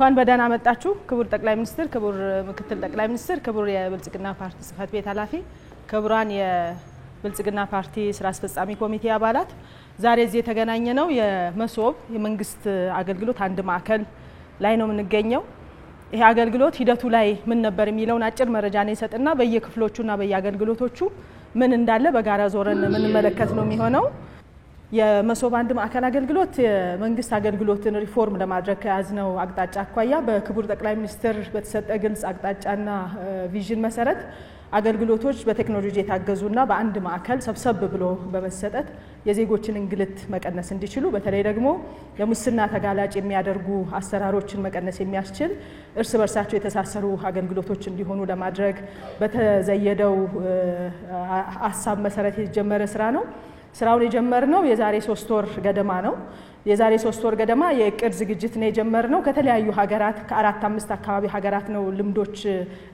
እንኳን በደህና መጣችሁ ክቡር ጠቅላይ ሚኒስትር ክቡር ምክትል ጠቅላይ ሚኒስትር ክቡር የብልጽግና ፓርቲ ጽህፈት ቤት ኃላፊ ክቡራን የብልጽግና ፓርቲ ስራ አስፈጻሚ ኮሚቴ አባላት ዛሬ እዚህ የተገናኘነው የመሶብ የመንግስት አገልግሎት አንድ ማዕከል ላይ ነው የምንገኘው ይሄ አገልግሎት ሂደቱ ላይ ምን ነበር የሚለውን አጭር መረጃ ነው ይሰጥና በየክፍሎቹና በየአገልግሎቶቹ ምን እንዳለ በጋራ ዞረን ምን መለከት ነው የሚሆነው የመሶብ አንድ ማዕከል አገልግሎት የመንግስት አገልግሎትን ሪፎርም ለማድረግ ከያዝነው አቅጣጫ አኳያ በክቡር ጠቅላይ ሚኒስትር በተሰጠ ግልጽ አቅጣጫና ቪዥን መሰረት አገልግሎቶች በቴክኖሎጂ የታገዙና በአንድ ማዕከል ሰብሰብ ብሎ በመሰጠት የዜጎችን እንግልት መቀነስ እንዲችሉ በተለይ ደግሞ የሙስና ተጋላጭ የሚያደርጉ አሰራሮችን መቀነስ የሚያስችል እርስ በርሳቸው የተሳሰሩ አገልግሎቶች እንዲሆኑ ለማድረግ በተዘየደው ሐሳብ መሰረት የተጀመረ ስራ ነው ስራውን የጀመርነው የዛሬ 3 ወር ገደማ ነው የዛሬ 3 ወር ገደማ የእቅድ ዝግጅት ነው የጀመርነው ከተለያዩ ሀገራት ከ4-5 አካባቢ ሀገራት ነው ልምዶች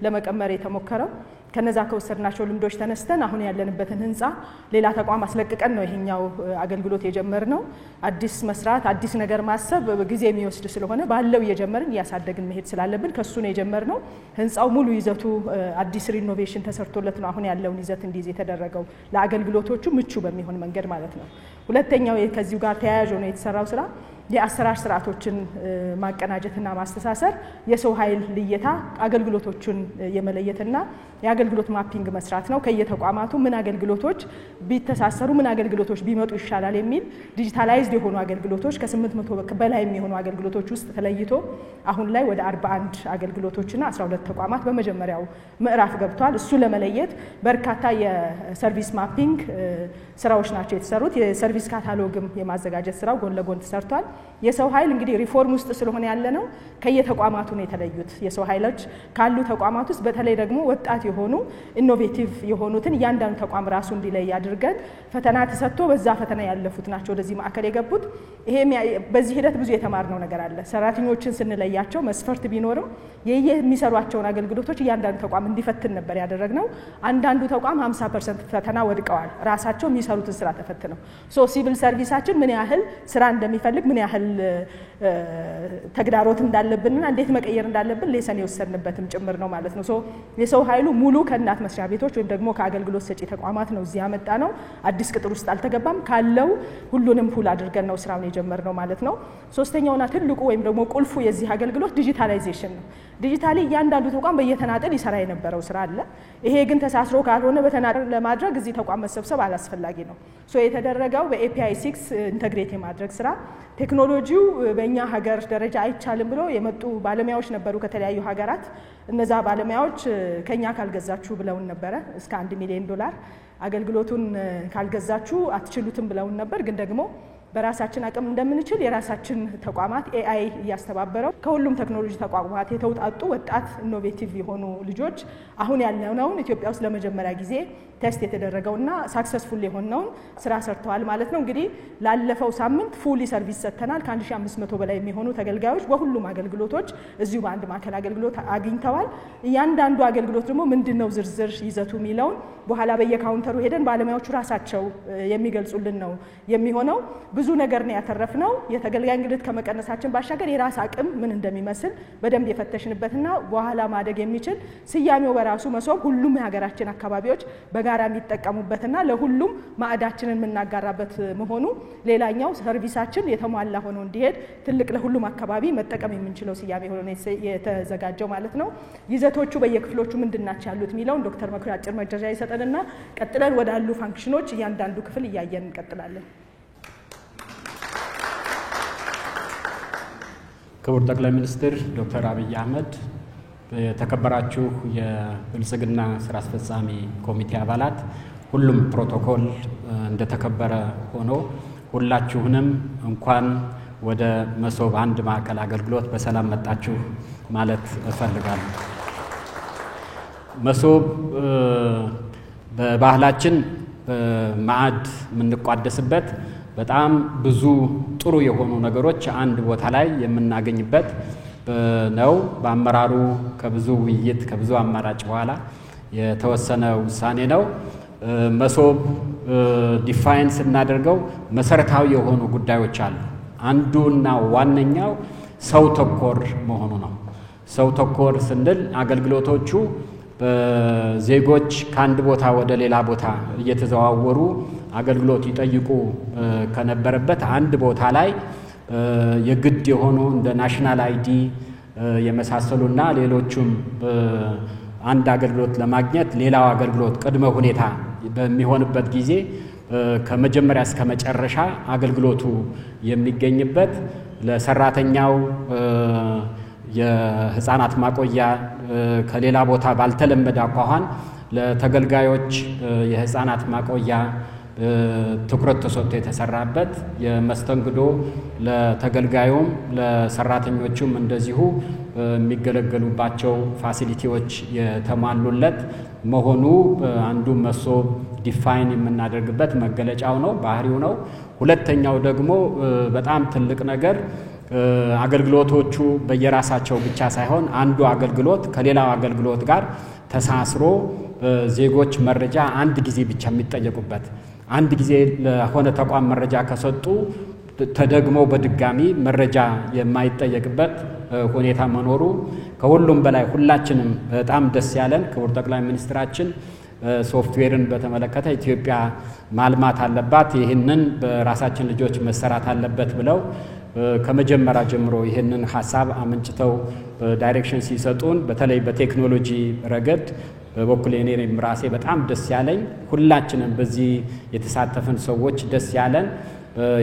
ለመቀመር የተሞከረው ከነዛ ከወሰድናቸው ልምዶች ተነስተን አሁን ያለንበትን ህንጻ ሌላ ተቋም አስለቅቀን ነው ይሄኛው አገልግሎት የጀመርነው አዲስ መስራት አዲስ ነገር ማሰብ ጊዜ የሚወስድ ስለሆነ ባለው የጀመርን ያሳደግን መሄድ ስላለብን ከሱ ነው የጀመርነው ህንጻው ሙሉ ይዘቱ አዲስ ሪኖቬሽን ተሰርቶለት ነው አሁን ያለውን ይዘት እንዲይዝ የተደረገው ለአገልግሎቶቹ ምቹ በሚሆን መንገድ ማለት ነው ሁለተኛው ከዚሁ ጋር ተያያዥ ነው የተሰራው ስራ የአሰራር ስርዓቶችን ማቀናጀትና ማስተሳሰር የሰው ኃይል ልየታ አገልግሎቶችን የመለየትና የአገልግሎት ማፒንግ መስራት ነው ከየተቋማቱ ምን አገልግሎቶች ቢተሳሰሩ ምን አገልግሎቶች ቢመጡ ይሻላል የሚል ዲጂታላይዝድ የሆኑ አገልግሎቶች ከ800 በላይ የሚሆኑ አገልግሎቶች ውስጥ ተለይቶ አሁን ላይ ወደ 41 አገልግሎቶችና 12 ተቋማት በመጀመሪያው ምዕራፍ ገብቷል እሱ ለመለየት በርካታ የሰርቪስ ማፒንግ ስራዎች ናቸው የተሰሩት የሰርቪስ ካታሎግም የማዘጋጀት ስራው ጎን ለጎን ተሰርቷል የሰው ኃይል እንግዲህ ሪፎርም ውስጥ ስለሆነ ያለነው ከየተቋማቱ ነው የተለዩት የሰው ኃይሎች ካሉ ተቋማት ውስጥ በተለይ ደግሞ ወጣት የሆኑ ኢኖቬቲቭ የሆኑትን ያንዳንዱ ተቋም ራሱ እንዲለይ ያድርገን ፈተና ተሰጥቶ በዛ ፈተና ያለፉት ናቸው ወደዚህ ማዕከል የገቡት ይሄም በዚህ ሂደት ብዙ የተማርነው ነገር አለ ሰራተኞችን ስንለያቸው መስፈርት ቢኖርም የሚሰሯቸው አገልግሎቶች ያንዳንዱ ተቋም እንዲፈትን ነበር ያደረግነው አንዳንዱ ተቋም 50% ፈተና ወድቀዋል ራሳቸው የሚሰሩትን ስራ ተፈትነው ሲቪል ሰርቪሳችን ምን ያህል ስራ እንደሚፈልግ ምን ያህል ተግዳሮት እንዳለብንና እንዴት መቀየር እንዳለብን ሌሰን የወሰድንበትም ጭምር ነው ማለት ነው የሰው ኃይሉ ሙሉ ከእናት መስሪያ ቤቶች ወይም ደግሞ ከአገልግሎት ሰጪ ተቋማት ነው እዚህ ያመጣ ነው አዲስ ቅጥር ውስጥ አልተገባም ካለው ሁሉንም ፉል አድርገን ነው ስራውን የጀመርነው ማለት ነው ሶስተኛውና ትልቁ ወይም ደግሞ ቁልፉ የዚህ አገልግሎት ዲጂታላይዜሽን ነው ዲጂታሊ ያንዳንዱ ተቋም በየተናጠል ይሰራ የነበረው ስራ አለ ይሄ ግን ተሳስሮ ካልሆነ በተናጠል ለማድረግ እዚህ ተቋም መሰብሰብ አላስፈላጊ ነው የተደረገው በኤፒአይ 6 ኢንተግሬት የማድረግ ስራ ቴክኖሎጂው በእኛ ሀገር ደረጃ አይቻልም ብሎ የመጡ ባለሙያዎች ነበሩ ከተለያዩ ሀገራት እነዛ ባለሙያዎች ከኛ ካልገዛችሁ ብለውን ነበር እስከ $1 ሚሊዮን አገልግሎቱን ካልገዛችሁ አትችሉትም ብለውን ነበር ግን ደግሞ በራሳችን አቅም እንደምንችል የራሳችን ተቋማት ኤአይ ያስተባበረው ከሁሉም ቴክኖሎጂ ተቋማት የተውጣጡ ወጣት ኢኖቬቲቭ የሆኑ ልጆች አሁን ያለነው ኢትዮጵያ ውስጥ ለመጀመሪያ ጊዜ ቴስት የተደረገውና ሰክሰስፉል የሆነው ስራ ሰርተዋል ማለት ነው እንግዲህ ላለፈው ሳምንት ፉሊ ሰርቪስ ሰጥተናል ከ1500 በላይ የሚሆኑ ተገልጋዮች በሁሉም አገልግሎቶች እዚሁ በአንድ ማዕከል አገልግሎት አግኝተዋል እያንዳንዱ አገልግሎት ደግሞ ምንድነው ዝርዝር ይዘቱ የሚለው በኋላ በየካውንተሩ ሄደን ባለሙያዎቹ ራሳቸው የሚገልጹልን ነው የሚሆነው ብዙ ነገር ነው ያተረፍነው የተገልጋይ እንግልት ከመቀነሳችን ባሻገር የራስ አቅም ምን እንደሚመስል በደንብ የፈተሽንበትና በኋላ ማደግ የሚችል ስያሜው በራሱ መሶብ ሁሉም የሀገራችን አካባቢዎች በጋራ የሚጠቀሙበትና ለሁሉም ማዕዳችንን የምናጋራበት መሆኑ ሌላኛው ሰርቪሳችን የተሟላ ሆኖ እንዲሄድ ትልቅ ለሁሉም አካባቢ መጠቀም የምንችለው ስያሜ ሆኖ የተዘጋጀው ማለት ነው ይዘቶቹ በየክፍሎቹ ምንድናቸው ያሉት ሚለው ዶክተር መኩሪያ አጭር መረጃ ይሰጠንና ቀጥለን ወዳሉ ፋንክሽኖች እያንዳንዱ ክፍል እያየን እንቀጥላለን ክቡር ጠቅላይ ሚኒስትር ዶክተር አብይ አህመድ የተከበራችሁ የብልጽግና ስራ አስፈጻሚ ኮሚቴ አባላት ሁሉም ፕሮቶኮል እንደተከበረ ሆኖ ሁላችሁንም እንኳን ወደ መሶብ አንድ ማዕከል አገልግሎት በሰላም መጣችሁ ማለት እፈልጋለሁ መሶብ በባህላችን ማዕድ የምንቋደስበት በጣም ብዙ ጥሩ የሆኑ ነገሮች አንድ ቦታ ላይ የምናገኝበት ነው በአመራሩ ከብዙ ውይይት ከብዙ አማራጭ በኋላ የተወሰነ ውሳኔ ነው መሶብ ዲፋይን ስናደርገው መሰረታዊ የሆኑ ጉዳዮች አሉ አንዱና ዋነኛው ሰው ተኮር መሆኑ ነው። ሰው ተኮር ስንል አገልግሎቶቹ ዜጎች ከአንድ ቦታ ወደ ሌላ ቦታ እየተዘዋወሩ አገልግሎት ይጠይቁ ከነበረበት አንድ ቦታ ላይ የግድ የሆኑ እንደ ናሽናል አይዲ የመሳሰሉና ሌሎችም አንድ አገልግሎት ለማግኘት ሌላው አገልግሎት ቅድመ ሁኔታ በሚሆንበት ጊዜ ከመጀመሪያ እስከ መጨረሻ አገልግሎቱ የሚገኝበት ለሰራተኛው የህፃናት ማቆያ ከሌላ ቦታ ባልተለመደ አኳኋን ለተገልጋዮች የህፃናት ማቆያ ትኩረት ተሰጥቶ የተሰራበት የመስተንግዶ ለተገልጋዩም ለሰራተኞቹም እንደዚሁ የሚገለገሉባቸው ፋሲሊቲዎች የተሟሉለት መሆኑ አንዱ መሶብ ዲፋይን የምናደርግበት መገለጫው ነው፣ ባህሪው ነው። ሁለተኛው ደግሞ በጣም ትልቅ ነገር አገልግሎቶቹ በየራሳቸው ብቻ ሳይሆን አንዱ አገልግሎት ከሌላው አገልግሎት ጋር ተሳስሮ ዜጎች መረጃ አንድ ጊዜ ብቻ የሚጠየቁበት አንድ ጊዜ ለሆነ ተቋም መረጃ ከሰጡ ተደግሞ በድጋሚ መረጃ የማይጠየቅበት ሁኔታ መኖሩ ከሁሉም በላይ ሁላችንም በጣም ደስ ያለን ክቡር ጠቅላይ ሚኒስትራችን ሶፍትዌርን በተመለከተ ኢትዮጵያ ማልማት አለባት፣ ይህንን በራሳችን ልጆች መሰራት አለበት ብለው ከመጀመሪያ ጀምሮ ይህንን ሐሳብ አመንጭተው ዳይሬክሽን ሲሰጡን በተለይ በቴክኖሎጂ ረገድ በበኩሌ እኔም ራሴ በጣም ደስ ያለኝ ሁላችንም በዚህ የተሳተፈን ሰዎች ደስ ያለን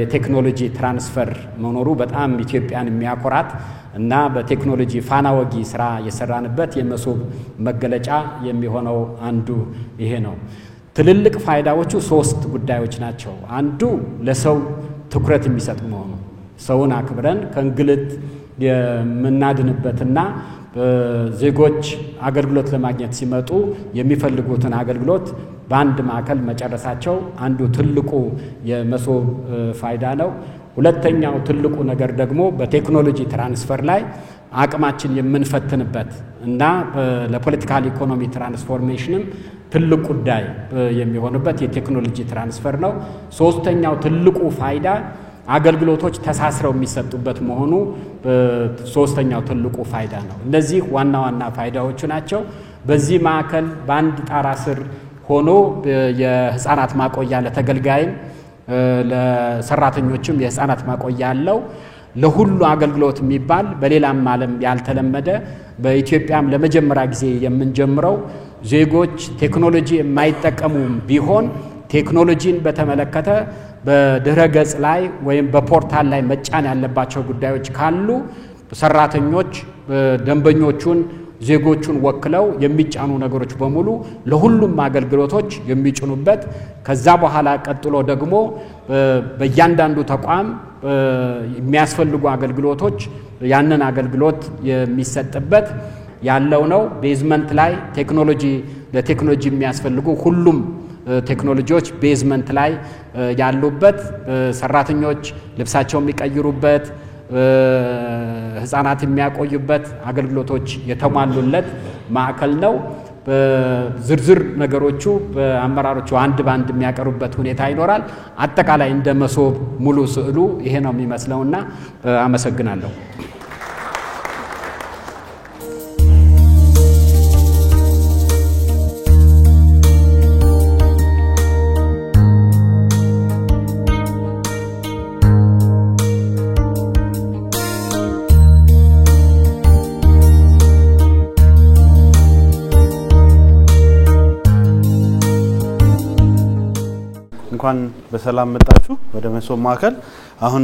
የቴክኖሎጂ ትራንስፈር መኖሩ በጣም ኢትዮጵያን የሚያኮራት እና በቴክኖሎጂ ፋና ወጊ ስራ የሰራንበት የመሶብ መገለጫ የሚሆነው አንዱ ይሄ ነው። ትልልቅ ፋይዳዎቹ ሶስት ጉዳዮች ናቸው። አንዱ ለሰው ትኩረት የሚሰጥ መሆኑ ሰውን አክብረን ከእንግልት የምናድንበትና ዜጎች አገልግሎት ለማግኘት ሲመጡ የሚፈልጉትን አገልግሎት በአንድ ማዕከል መጨረሳቸው አንዱ ትልቁ የመሶብ ፋይዳ ነው። ሁለተኛው ትልቁ ነገር ደግሞ በቴክኖሎጂ ትራንስፈር ላይ አቅማችን የምንፈትንበት እና ለፖለቲካል ኢኮኖሚ ትራንስፎርሜሽንም ትልቅ ጉዳይ የሚሆንበት የቴክኖሎጂ ትራንስፈር ነው። ሶስተኛው ትልቁ ፋይዳ አገልግሎቶች ተሳስረው የሚሰጡበት መሆኑ ሶስተኛው ትልቁ ፋይዳ ነው። እነዚህ ዋና ዋና ፋይዳዎቹ ናቸው። በዚህ ማዕከል በአንድ ጣራ ስር ሆኖ የህፃናት ማቆያ ለተገልጋይም ለሰራተኞችም የህፃናት ማቆያ አለው። ለሁሉ አገልግሎት የሚባል በሌላም ዓለም ያልተለመደ በኢትዮጵያም ለመጀመሪያ ጊዜ የምንጀምረው ዜጎች ቴክኖሎጂ የማይጠቀሙም ቢሆን ቴክኖሎጂን በተመለከተ በድረ ገጽ ላይ ወይም በፖርታል ላይ መጫን ያለባቸው ጉዳዮች ካሉ ሰራተኞች ደንበኞቹን ዜጎቹን ወክለው የሚጫኑ ነገሮች በሙሉ ለሁሉም አገልግሎቶች የሚጭኑበት ከዛ በኋላ ቀጥሎ ደግሞ በእያንዳንዱ ተቋም የሚያስፈልጉ አገልግሎቶች ያንን አገልግሎት የሚሰጥበት ያለው ነው። ቤዝመንት ላይ ለቴክኖሎጂ የሚያስፈልጉ ሁሉም ቴክኖሎጂዎች ቤዝመንት ላይ ያሉበት ሰራተኞች ልብሳቸው የሚቀይሩበት ህፃናት የሚያቆዩበት አገልግሎቶች የተሟሉለት ማዕከል ነው። ዝርዝር ነገሮቹ በአመራሮቹ አንድ ባንድ የሚያቀርቡበት ሁኔታ ይኖራል። አጠቃላይ እንደ መሶብ ሙሉ ስዕሉ ይሄ ነው የሚመስለውና አመሰግናለሁ። እንኳን በሰላም መጣችሁ ወደ መሶብ ማዕከል። አሁን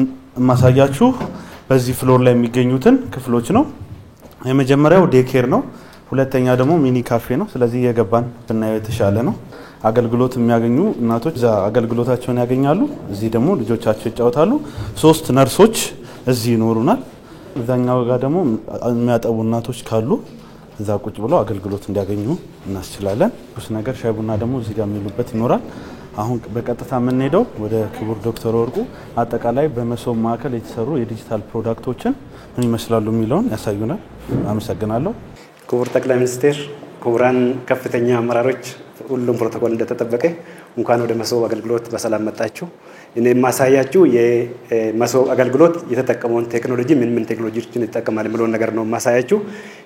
ማሳያችሁ በዚህ ፍሎር ላይ የሚገኙትን ክፍሎች ነው። የመጀመሪያው ዴኬር ነው። ሁለተኛ ደግሞ ሚኒ ካፌ ነው። ስለዚህ የገባን ብናየው የተሻለ ነው። አገልግሎት የሚያገኙ እናቶች እዛ አገልግሎታቸውን ያገኛሉ። እዚህ ደግሞ ልጆቻቸው ይጫወታሉ። 3 ነርሶች እዚህ ይኖሩናል። እዛኛው ጋር ደግሞ የሚያጠቡ እናቶች ካሉ እዛ ቁጭ ብለው አገልግሎት እንዲያገኙ እናስችላለን። ብዙ ነገር ሻይ ቡና ደግሞ እዚህ ጋር የሚሉበት ይኖራል። አሁን በቀጥታ የምንሄደው ወደ ክቡር ዶክተር ወርቁ አጠቃላይ በመሶብ ማዕከል የተሰሩ የዲጂታል ፕሮዳክቶችን ምን ይመስላሉ የሚለውን ያሳዩናል። አመሰግናለሁ። ክቡር ጠቅላይ ሚኒስትር፣ ክቡራን ከፍተኛ አመራሮች፣ ሁሉም ፕሮቶኮል እንደተጠበቀ እንኳን ወደ መሶብ አገልግሎት በሰላም መጣችሁ። እኔ ማሳያችሁ የመሶብ አገልግሎት የተጠቀመውን ቴክኖሎጂ ምን ቴክኖሎጂዎችን ይጠቀማል የሚለውን ነገር ነው ማሳያችሁ።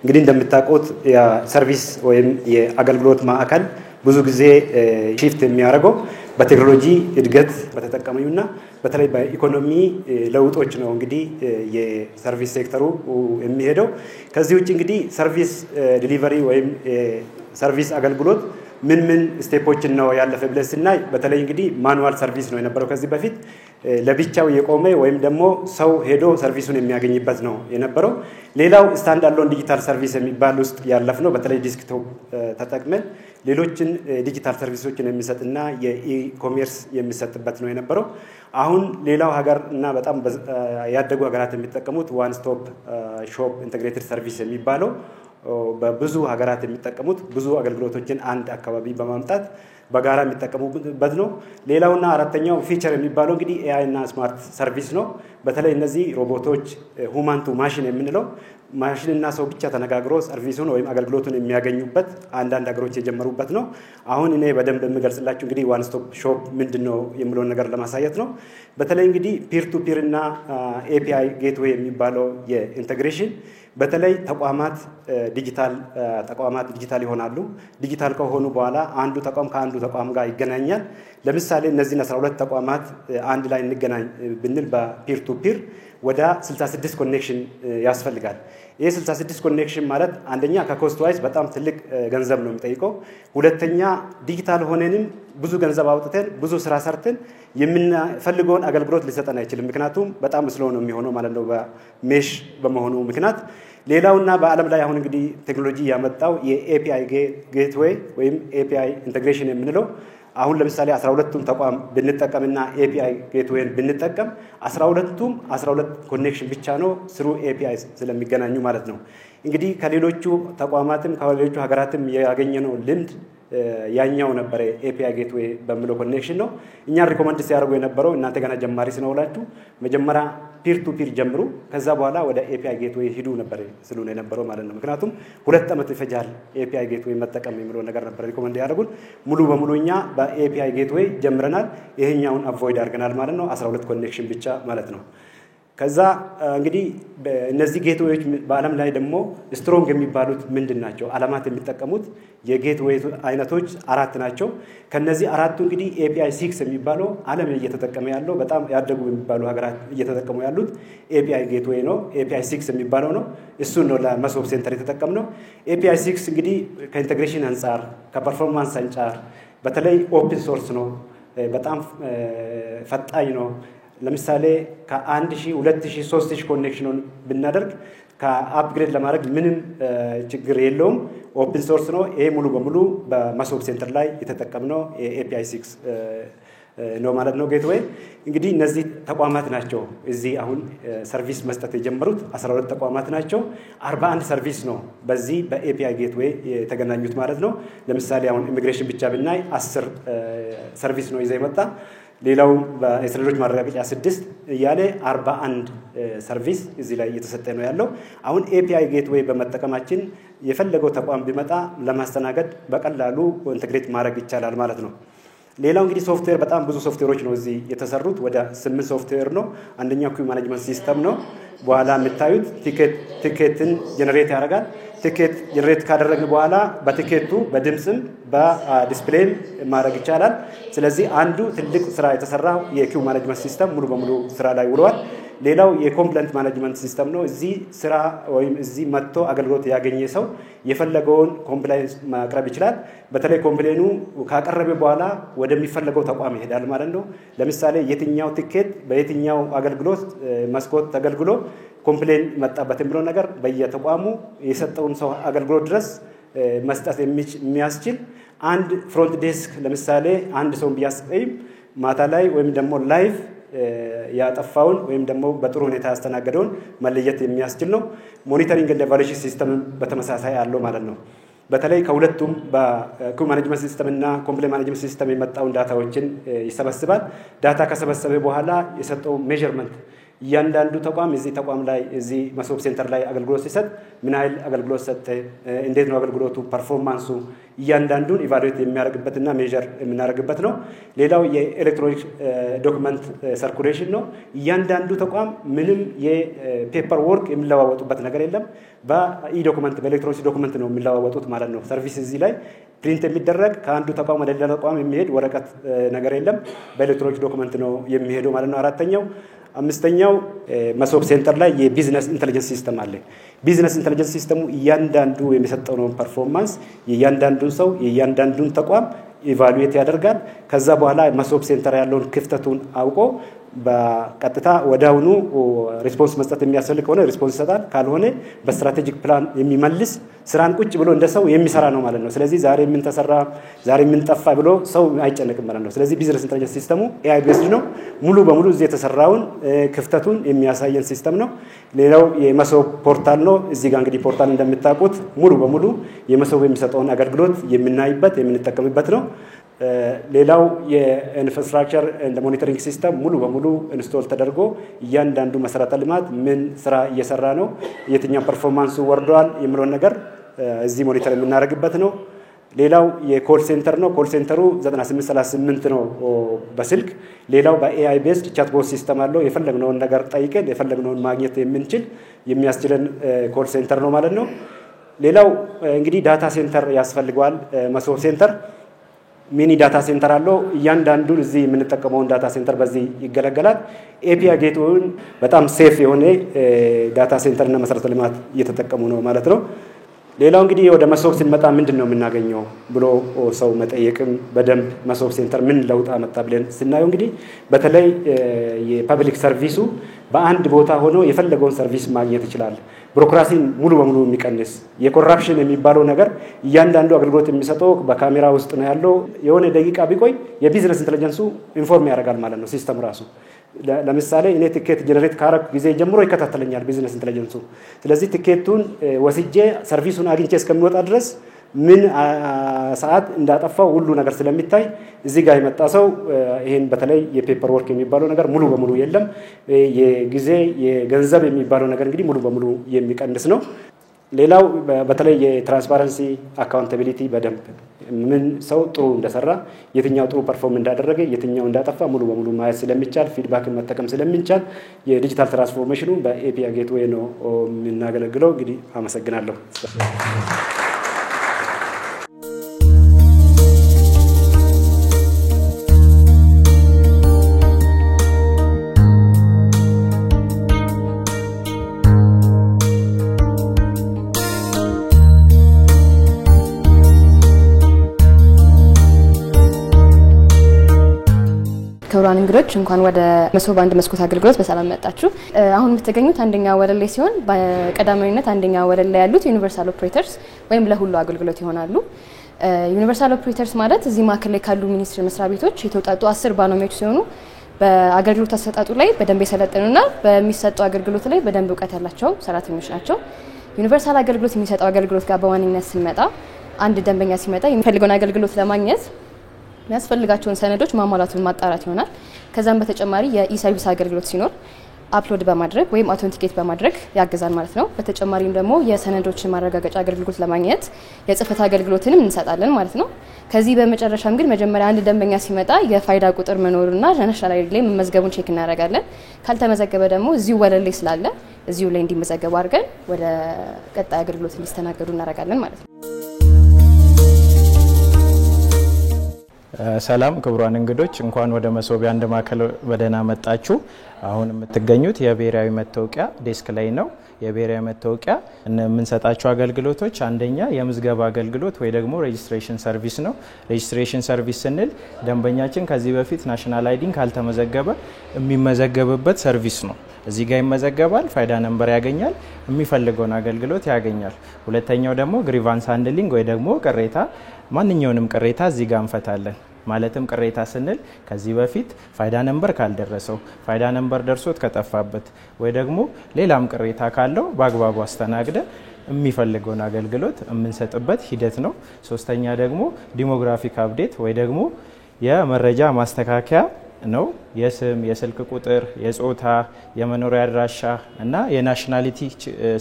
እንግዲህ እንደምታውቁት የሰርቪስ ወይም የአገልግሎት ማዕከል ብዙ ጊዜ ሺፍት የሚያደርገው በቴክኖሎጂ እድገት በተጠቀመውና በተለይ በኢኮኖሚ ለውጦች ነው እንግዲህ የሰርቪስ ሴክተሩ የሚሄደው። ከዚህ ውጪ እንግዲህ ሰርቪስ ዲሊቨሪ ወይም ሰርቪስ አገልግሎት ምን ስቴፖችን ነው ያለፈ ብለን ስናይ በተለይ እንግዲህ ማኑዋል ሰርቪስ ነው የነበረው ከዚህ በፊት ለብቻው የቆመ ወይም ደግሞ ሰው ሄዶ ሰርቪሱን የሚያገኝበት ነው የነበረው። ሌላው ስታንድ አሎን ዲጂታል ሰርቪስ የሚባል ውስጥ ያለፍነው በተለይ ዲስክቶፕ ተጠቅመን ሌሎችን ዲጂታል ሰርቪሶችን የሚሰጥና የኢኮሜርስ የሚሰጥበት ነው የነበረው። አሁን ሌላው ሀገር እና በጣም ያደጉ ሀገራት የሚጠቀሙት ዋን ስቶፕ ሾፕ ኢንተግሬትድ ሰርቪስ የሚባለው በብዙ ሀገራት የሚጠቀሙት ብዙ አገልግሎቶችን አንድ አካባቢ በማምጣት በጋራ የሚጠቀሙበት ነው። ሌላውና አራተኛው ፊቸር የሚባለው እንግዲህ ኤአይ እና ስማርት ሰርቪስ ነው። በተለይ እነዚህ ሮቦቶች ሁማን ቱ ማሽን የምንለው ማሽንና ሰው ብቻ ተነጋግሮ ሰርቪሱን ወይም አገልግሎቱን የሚያገኙበት አንዳንድ ሀገሮች የጀመሩበት ነው። አሁን እኔ በደንብ የምገልጽላችሁ እንግዲህ ዋን ስቶፕ ሾፕ ምንድነው የሚለውን ነገር ለማሳየት ነው። በተለይ እንግዲህ ፒር ቱ ፒር እና ኤፒአይ ጌትዌይ የሚባለው የኢንተግሬሽን በተለይ ተቋማት ዲጂታል ይሆናሉ። ዲጂታል ከሆኑ በኋላ አንዱ ተቋም ከአንዱ ተቋም ጋር ይገናኛል። ለምሳሌ እነዚህ 12 ተቋማት አንድ ላይ እንገናኝ ብንል በፒር ቱ ፒር ወደ 66 ኮኔክሽን ያስፈልጋል። ይሄ 66 ኮኔክሽን ማለት አንደኛ ከኮስት ዋይዝ በጣም ትልቅ ገንዘብ ነው የሚጠይቀው። ሁለተኛ ዲጂታል ሆነንም ብዙ ገንዘብ አውጥተን ብዙ ስራ ሰርተን የምንፈልገውን አገልግሎት ሊሰጠን አይችልም። ምክንያቱም በጣም ስሎ ነው የሚሆነው ማለት ነው በሜሽ በመሆኑ ምክንያት። ሌላውና በአለም ላይ አሁን እንግዲህ ቴክኖሎጂ ያመጣው የኤፒአይ ጌትዌይ ወይም ኤፒአይ ኢንተግሬሽን የምንለው አሁን ለምሳሌ 12ቱም ተቋም ብንጠቀምና ኤፒአይ ጌትዌይን ብንጠቀም 12 ኮኔክሽን ብቻ ነው ስሩ ኤፒአይ ስለሚገናኙ ማለት ነው። እንግዲህ ከሌሎቹ ተቋማትም ከሌሎቹ ሀገራትም ያገኘነው ልምድ ያኛው ነበር ኤፒአይ ጌትዌይ በሚለው ኮኔክሽን ነው። እኛ ሪኮመንድ ሲያደርጉ የነበረው እናንተ ገና ጀማሪ ስለሆናችሁ መጀመሪያ ፒር ቱ ፒር ጀምሩ ከዛ በኋላ ወደ ኤፒአይ ጌትዌይ ሂዱ ነበር ስለሆነ የነበረው ማለት ነው። ምክንያቱም 2 ዓመት ይፈጃል ኤፒአይ ጌትዌይ መጠቀም የሚለው ነገር ነበር ሪኮመንድ ያደርጉን። ሙሉ በሙሉ እኛ በኤፒአይ ጌትዌይ ጀምረናል። ይሄኛውን አቮይድ አድርገናል ማለት ነው 12 ኮኔክሽን ብቻ ማለት ነው። ከዛ እንግዲህ እነዚህ ጌትዌዮች በአለም ላይ ደግሞ ስትሮንግ የሚባሉት ምንድናቸው? ዓለማት የሚጠቀሙት የጌትዌይ አይነቶች 4 ናቸው። ከነዚህ አራቱ እንግዲህ ኤፒአይ 6 የሚባለው ዓለም እየተጠቀመ ያለው በጣም ያደጉ የሚባሉ ሀገራት እየተጠቀሙ ያሉት ኤፒአይ ጌትዌይ ነው። ኤፒአይ 6 የሚባለው ነው። እሱን ነው ለመሶብ ሴንተር የተጠቀምነው። ኤፒአይ 6 እንግዲህ ከኢንተግሬሽን አንፃር ከፐርፎርማንስ አንፃር በተለይ ኦፕን ሶርስ ነው። በጣም ፈጣኝ ነው። ለምሳሌ ከ1000 2000 3000 ኮኔክሽኑን ብናደርግ ከአፕግሬድ ለማድረግ ምንም ችግር የለውም። ኦፕን ሶርስ ነው። ይሄ ሙሉ በሙሉ በመሶብ ሴንተር ላይ የተጠቀምነው ኤፒአይ 6 ነው ማለት ነው ጌትዌይ። እንግዲህ እነዚህ ተቋማት ናቸው እዚህ አሁን ሰርቪስ መስጠት የጀመሩት 12 ተቋማት ናቸው። 41 ሰርቪስ ነው በዚህ በኤፒአይ ጌትዌይ የተገናኙት ማለት ነው። ለምሳሌ አሁን ኢሚግሬሽን ብቻ ብናይ 10 ሰርቪስ ነው ይዘው የመጣ። ሌላው በእስረኞች ማረጋገጫ 6 እያለ 41 ሰርቪስ እዚህ ላይ እየተሰጠ ነው ያለው። አሁን ኤፒአይ ጌትዌይ በመጠቀማችን የፈለገው ተቋም ቢመጣ ለማስተናገድ በቀላሉ ኢንተግሬት ማድረግ ይቻላል ማለት ነው። ሌላው እንግዲህ ሶፍትዌር በጣም ብዙ ሶፍትዌሮች ነው እዚህ የተሰሩት ወደ 8 ሶፍትዌር ነው። አንደኛው ኪው ማኔጅመንት ሲስተም ነው። በኋላ የምታዩት ቲኬትን ጀነሬት ያደርጋል። ቲኬት ጀነሬት ካደረግን በኋላ በቲኬቱ በድምጽም በዲስፕሌይም ማድረግ ይቻላል። ስለዚህ አንዱ ትልቅ ስራ የተሰራው የኪው ማኔጅመንት ሲስተም ሙሉ በሙሉ ስራ ላይ ውሏል። ሌላው የኮምፕሌንት ማኔጅመንት ሲስተም ነው። እዚህ ስራ ወይም እዚህ መጥቶ አገልግሎት ያገኘ ሰው የፈለገውን ኮምፕሌንት ማቅረብ ይችላል። በተለይ ኮምፕሌኑ ካቀረበ በኋላ ወደሚፈለገው ተቋም ይሄዳል ማለት ነው። ለምሳሌ የትኛው ቲኬት በየትኛው አገልግሎት መስኮት ተገልግሎ ኮምፕሌን መጣበት የሚለው ነገር በየተቋሙ የሰጠውን ሰው አገልግሎት ድረስ መስጠት የሚያስችል አንድ ፍሮንት ዴስክ ለምሳሌ አንድ ሰው ቢያስቀይም ማታ ላይ ወይም ደግሞ ላይቭ ያጠፋውን ወይም ደግሞ በጥሩ ሁኔታ ያስተናገደውን መለየት የሚያስችል ነው። ሞኒተሪንግ ኤንድ ኢቫሉዌሽን ሲስተም በተመሳሳይ አለው ማለት ነው። በተለይ ከሁለቱም በኪው ማኔጅመንት ሲስተም እና ኮምፕሌንት ማኔጅመንት ሲስተም የመጣውን ዳታዎችን ይሰበስባል። ዳታ ከሰበሰበ በኋላ የሰጠው ሜዠርመንት እያንዳንዱ ተቋም እዚህ ተቋም ላይ እዚህ መሶብ ሴንተር ላይ አገልግሎት ሲሰጥ ምን ያህል አገልግሎት ሰጠ፣ እንዴት ነው አገልግሎቱ ፐርፎርማንሱ እያንዳንዱን ኢቫሉዌት የሚያደርግበትና ሜጀር የምናደርግበት ነው። ሌላው የኤሌክትሮኒክ ዶክመንት ሰርኩሌሽን ነው። እያንዳንዱ ተቋም ምንም የፔፐር ወርክ የሚለዋወጡበት ነገር የለም። በኢዶክመንት በኤሌክትሮኒክ ዶክመንት ነው የሚለዋወጡት ማለት ነው። ሰርቪስ እዚህ ላይ ፕሪንት የሚደረግ ከአንዱ ተቋም ወደ ሌላ ተቋም የሚሄድ ወረቀት ነገር የለም። በኤሌክትሮኒክ ዶክመንት ነው የሚሄደው ማለት ነው። አራተኛው አምስተኛው መሶብ ሴንተር ላይ የቢዝነስ ኢንተለጀንስ ሲስተም አለ። ቢዝነስ ኢንተለጀንስ ሲስተሙ እያንዳንዱ የሚሰጠው ነው ፐርፎርማንስ የእያንዳንዱን ሰው የእያንዳንዱን ተቋም ኢቫሉዌት ያደርጋል። ከዛ በኋላ መሶብ ሴንተር ያለውን ክፍተቱን አውቆ በቀጥታ ወዳውኑ ሪስፖንስ መስጠት የሚያስፈልግ ከሆነ ሪስፖንስ ይሰጣል። ካልሆነ በስትራቴጂክ ፕላን የሚመልስ ስራን ቁጭ ብሎ እንደ ሰው የሚሰራ ነው ማለት ነው። ስለዚህ ዛሬ ምን ተሰራ ዛሬ ምን ጠፋ ብሎ ሰው አይጨነቅም ማለት ነው። ስለዚህ ቢዝነስ ኢንተለጀንስ ሲስተሙ ኤአይ ቤዝድ ነው። ሙሉ በሙሉ እዚህ የተሰራውን ክፍተቱን የሚያሳየን ሲስተም ነው። ሌላው የመሶብ ፖርታል ነው። እዚህ ጋር እንግዲህ ፖርታል እንደምታውቁት ሙሉ በሙሉ የመሶብ የሚሰጠውን አገልግሎት የምናይበት የምንጠቀምበት ነው። ሌላው የኢንፍራስትራክቸር እንደ ሞኒተሪንግ ሲስተም ሙሉ በሙሉ ኢንስቶል ተደርጎ እያንዳንዱ መሰረተ ልማት ምን ስራ እየሰራ ነው፣ የትኛው ፐርፎርማንሱ ወርዷል የሚለውን ነገር እዚህ ሞኒተር የምናደርግበት ነው። ሌላው የኮል ሴንተር ነው። ኮል ሴንተሩ 9838 ነው በስልክ። ሌላው በኤአይ ቤዝድ ቻትቦት ሲስተም አለው። የፈለግነውን ነገር ጠይቀን የፈለግነውን ማግኘት የምንችል የሚያስችለን ኮል ሴንተር ነው ማለት ነው። ሌላው እንግዲህ ዳታ ሴንተር ያስፈልገዋል። መሶብ ሴንተር ሚኒ ዳታ ሴንተር አለው። እያንዳንዱን እዚህ የምንጠቀመውን ዳታ ሴንተር በዚህ ይገለገላል። ኤፒአይ ጌትዌውን በጣም ሴፍ የሆነ ዳታ ሴንተር እና መሰረተ ልማት እየተጠቀሙ ነው ማለት ነው። ሌላው እንግዲህ ወደ መሶብ ስንመጣ ምንድን ነው የምናገኘው ብሎ ሰው መጠየቅም በደንብ መሶብ ሴንተር ምን ለውጥ አመጣ ብለን ስናየው እንግዲህ በተለይ የፐብሊክ ሰርቪሱ በአንድ ቦታ ሆኖ የፈለገውን ሰርቪስ ማግኘት ይችላል። ቢሮክራሲን ሙሉ በሙሉ የሚቀንስ የኮራፕሽን የሚባለው ነገር እያንዳንዱ አገልግሎት የሚሰጠው በካሜራ ውስጥ ነው ያለው። የሆነ ደቂቃ ቢቆይ የቢዝነስ ኢንተለጀንሱ ኢንፎርም ያደርጋል ማለት ነው ሲስተም ራሱ። ለምሳሌ እኔ ቲኬት ጀነሬት ካረክ ጊዜ ጀምሮ ይከታተለኛል ቢዝነስ ኢንተለጀንሱ። ስለዚህ ቲኬቱን ወስጄ ሰርቪሱን አግኝቼ እስከሚወጣ ድረስ ምን ሰዓት እንዳጠፋው ሁሉ ነገር ስለሚታይ እዚህ ጋር የመጣ ሰው ይሄን በተለይ የፔፐር ወርክ የሚባለው ነገር ሙሉ በሙሉ የለም። የጊዜ የገንዘብ የሚባለው ነገር እንግዲህ ሙሉ በሙሉ የሚቀንስ ነው። ሌላው በተለይ የትራንስፓረንሲ አካውንታቢሊቲ በደንብ ምን ሰው ጥሩ እንደሰራ የትኛው ጥሩ ፐርፎርም እንዳደረገ የትኛው እንዳጠፋ ሙሉ በሙሉ ማየት ስለሚቻል ፊድባክን መጠቀም ስለሚቻል የዲጂታል ትራንስፎርሜሽኑ በኤፒአይ ጌትዌይ ነው የምናገለግለው። እንግዲህ አመሰግናለሁ። ክቡራን እንግዶች እንኳን ወደ መሶብ አንድ መስኮት አገልግሎት በሰላም መጣችሁ። አሁን የምትገኙት አንደኛ ወለል ላይ ሲሆን በቀዳማዊነት አንደኛ ወለል ላይ ያሉት ዩኒቨርሳል ኦፕሬተርስ ወይም ለሁሉ አገልግሎት ይሆናሉ። ዩኒቨርሳል ኦፕሬተርስ ማለት እዚህ ማዕከል ላይ ካሉ ሚኒስቴር መስሪያ ቤቶች የተውጣጡ 10 ባለሙያዎች ሲሆኑ በአገልግሎት አሰጣጡ ላይ በደንብ የሰለጠኑና በሚሰጠው አገልግሎት ላይ በደንብ እውቀት ያላቸው ሰራተኞች ናቸው። ዩኒቨርሳል አገልግሎት የሚሰጠው አገልግሎት ጋር በዋነኝነት ስንመጣ አንድ ደንበኛ ሲመጣ የሚፈልገውን አገልግሎት ለማግኘት የሚያስፈልጋቸውን ሰነዶች ማሟላቱን ማጣራት ይሆናል። ከዛም በተጨማሪ የኢሰርቪስ አገልግሎት ሲኖር አፕሎድ በማድረግ ወይም አውተንቲኬት በማድረግ ያገዛል ማለት ነው። በተጨማሪም ደግሞ የሰነዶችን ማረጋገጫ አገልግሎት ለማግኘት የጽህፈት አገልግሎትንም እንሰጣለን ማለት ነው። ከዚህ በመጨረሻም ግን መጀመሪያ አንድ ደንበኛ ሲመጣ የፋይዳ ቁጥር መኖርና ናሽናል አይዲ ላይ መመዝገቡን ቼክ እናደርጋለን። ካልተመዘገበ ደግሞ እዚሁ ወለል ላይ ስላለ እዚሁ ላይ እንዲመዘገቡ አድርገን ወደ ቀጣይ አገልግሎት እንዲስተናገዱ እናደርጋለን ማለት ነው። ሰላም ክቡራን እንግዶች እንኳን ወደ መሶብ አንድ ማዕከል በደህና መጣችሁ። አሁን የምትገኙት የብሔራዊ መታወቂያ ዴስክ ላይ ነው። የብሔራዊ መታወቂያ የምንሰጣቸው አገልግሎቶች አንደኛ የምዝገባ አገልግሎት ወይ ደግሞ ሬጂስትሬሽን ሰርቪስ ነው። ሬጂስትሬሽን ሰርቪስ ስንል ደንበኛችን ከዚህ በፊት ናሽናል አይዲን ካልተመዘገበ የሚመዘገብበት ሰርቪስ ነው። እዚህ ጋር ይመዘገባል፣ ፋይዳ ነምበር ያገኛል፣ የሚፈልገውን አገልግሎት ያገኛል። ሁለተኛው ደግሞ ግሪቫንስ ሃንድሊንግ ወይ ደግሞ ቅሬታ፣ ማንኛውንም ቅሬታ እዚህ ጋር እንፈታለን። ማለትም ቅሬታ ስንል ከዚህ በፊት ፋይዳ ነምበር ካልደረሰው፣ ፋይዳ ነምበር ደርሶት ከጠፋበት ወይ ደግሞ ሌላም ቅሬታ ካለው በአግባቡ አስተናግደን የሚፈልገውን አገልግሎት የምንሰጥበት ሂደት ነው። ሶስተኛ ደግሞ ዲሞግራፊክ አፕዴት ወይ ደግሞ የመረጃ ማስተካከያ ነው። የስም፣ የስልክ ቁጥር፣ የጾታ፣ የመኖሪያ አድራሻ እና የናሽናሊቲ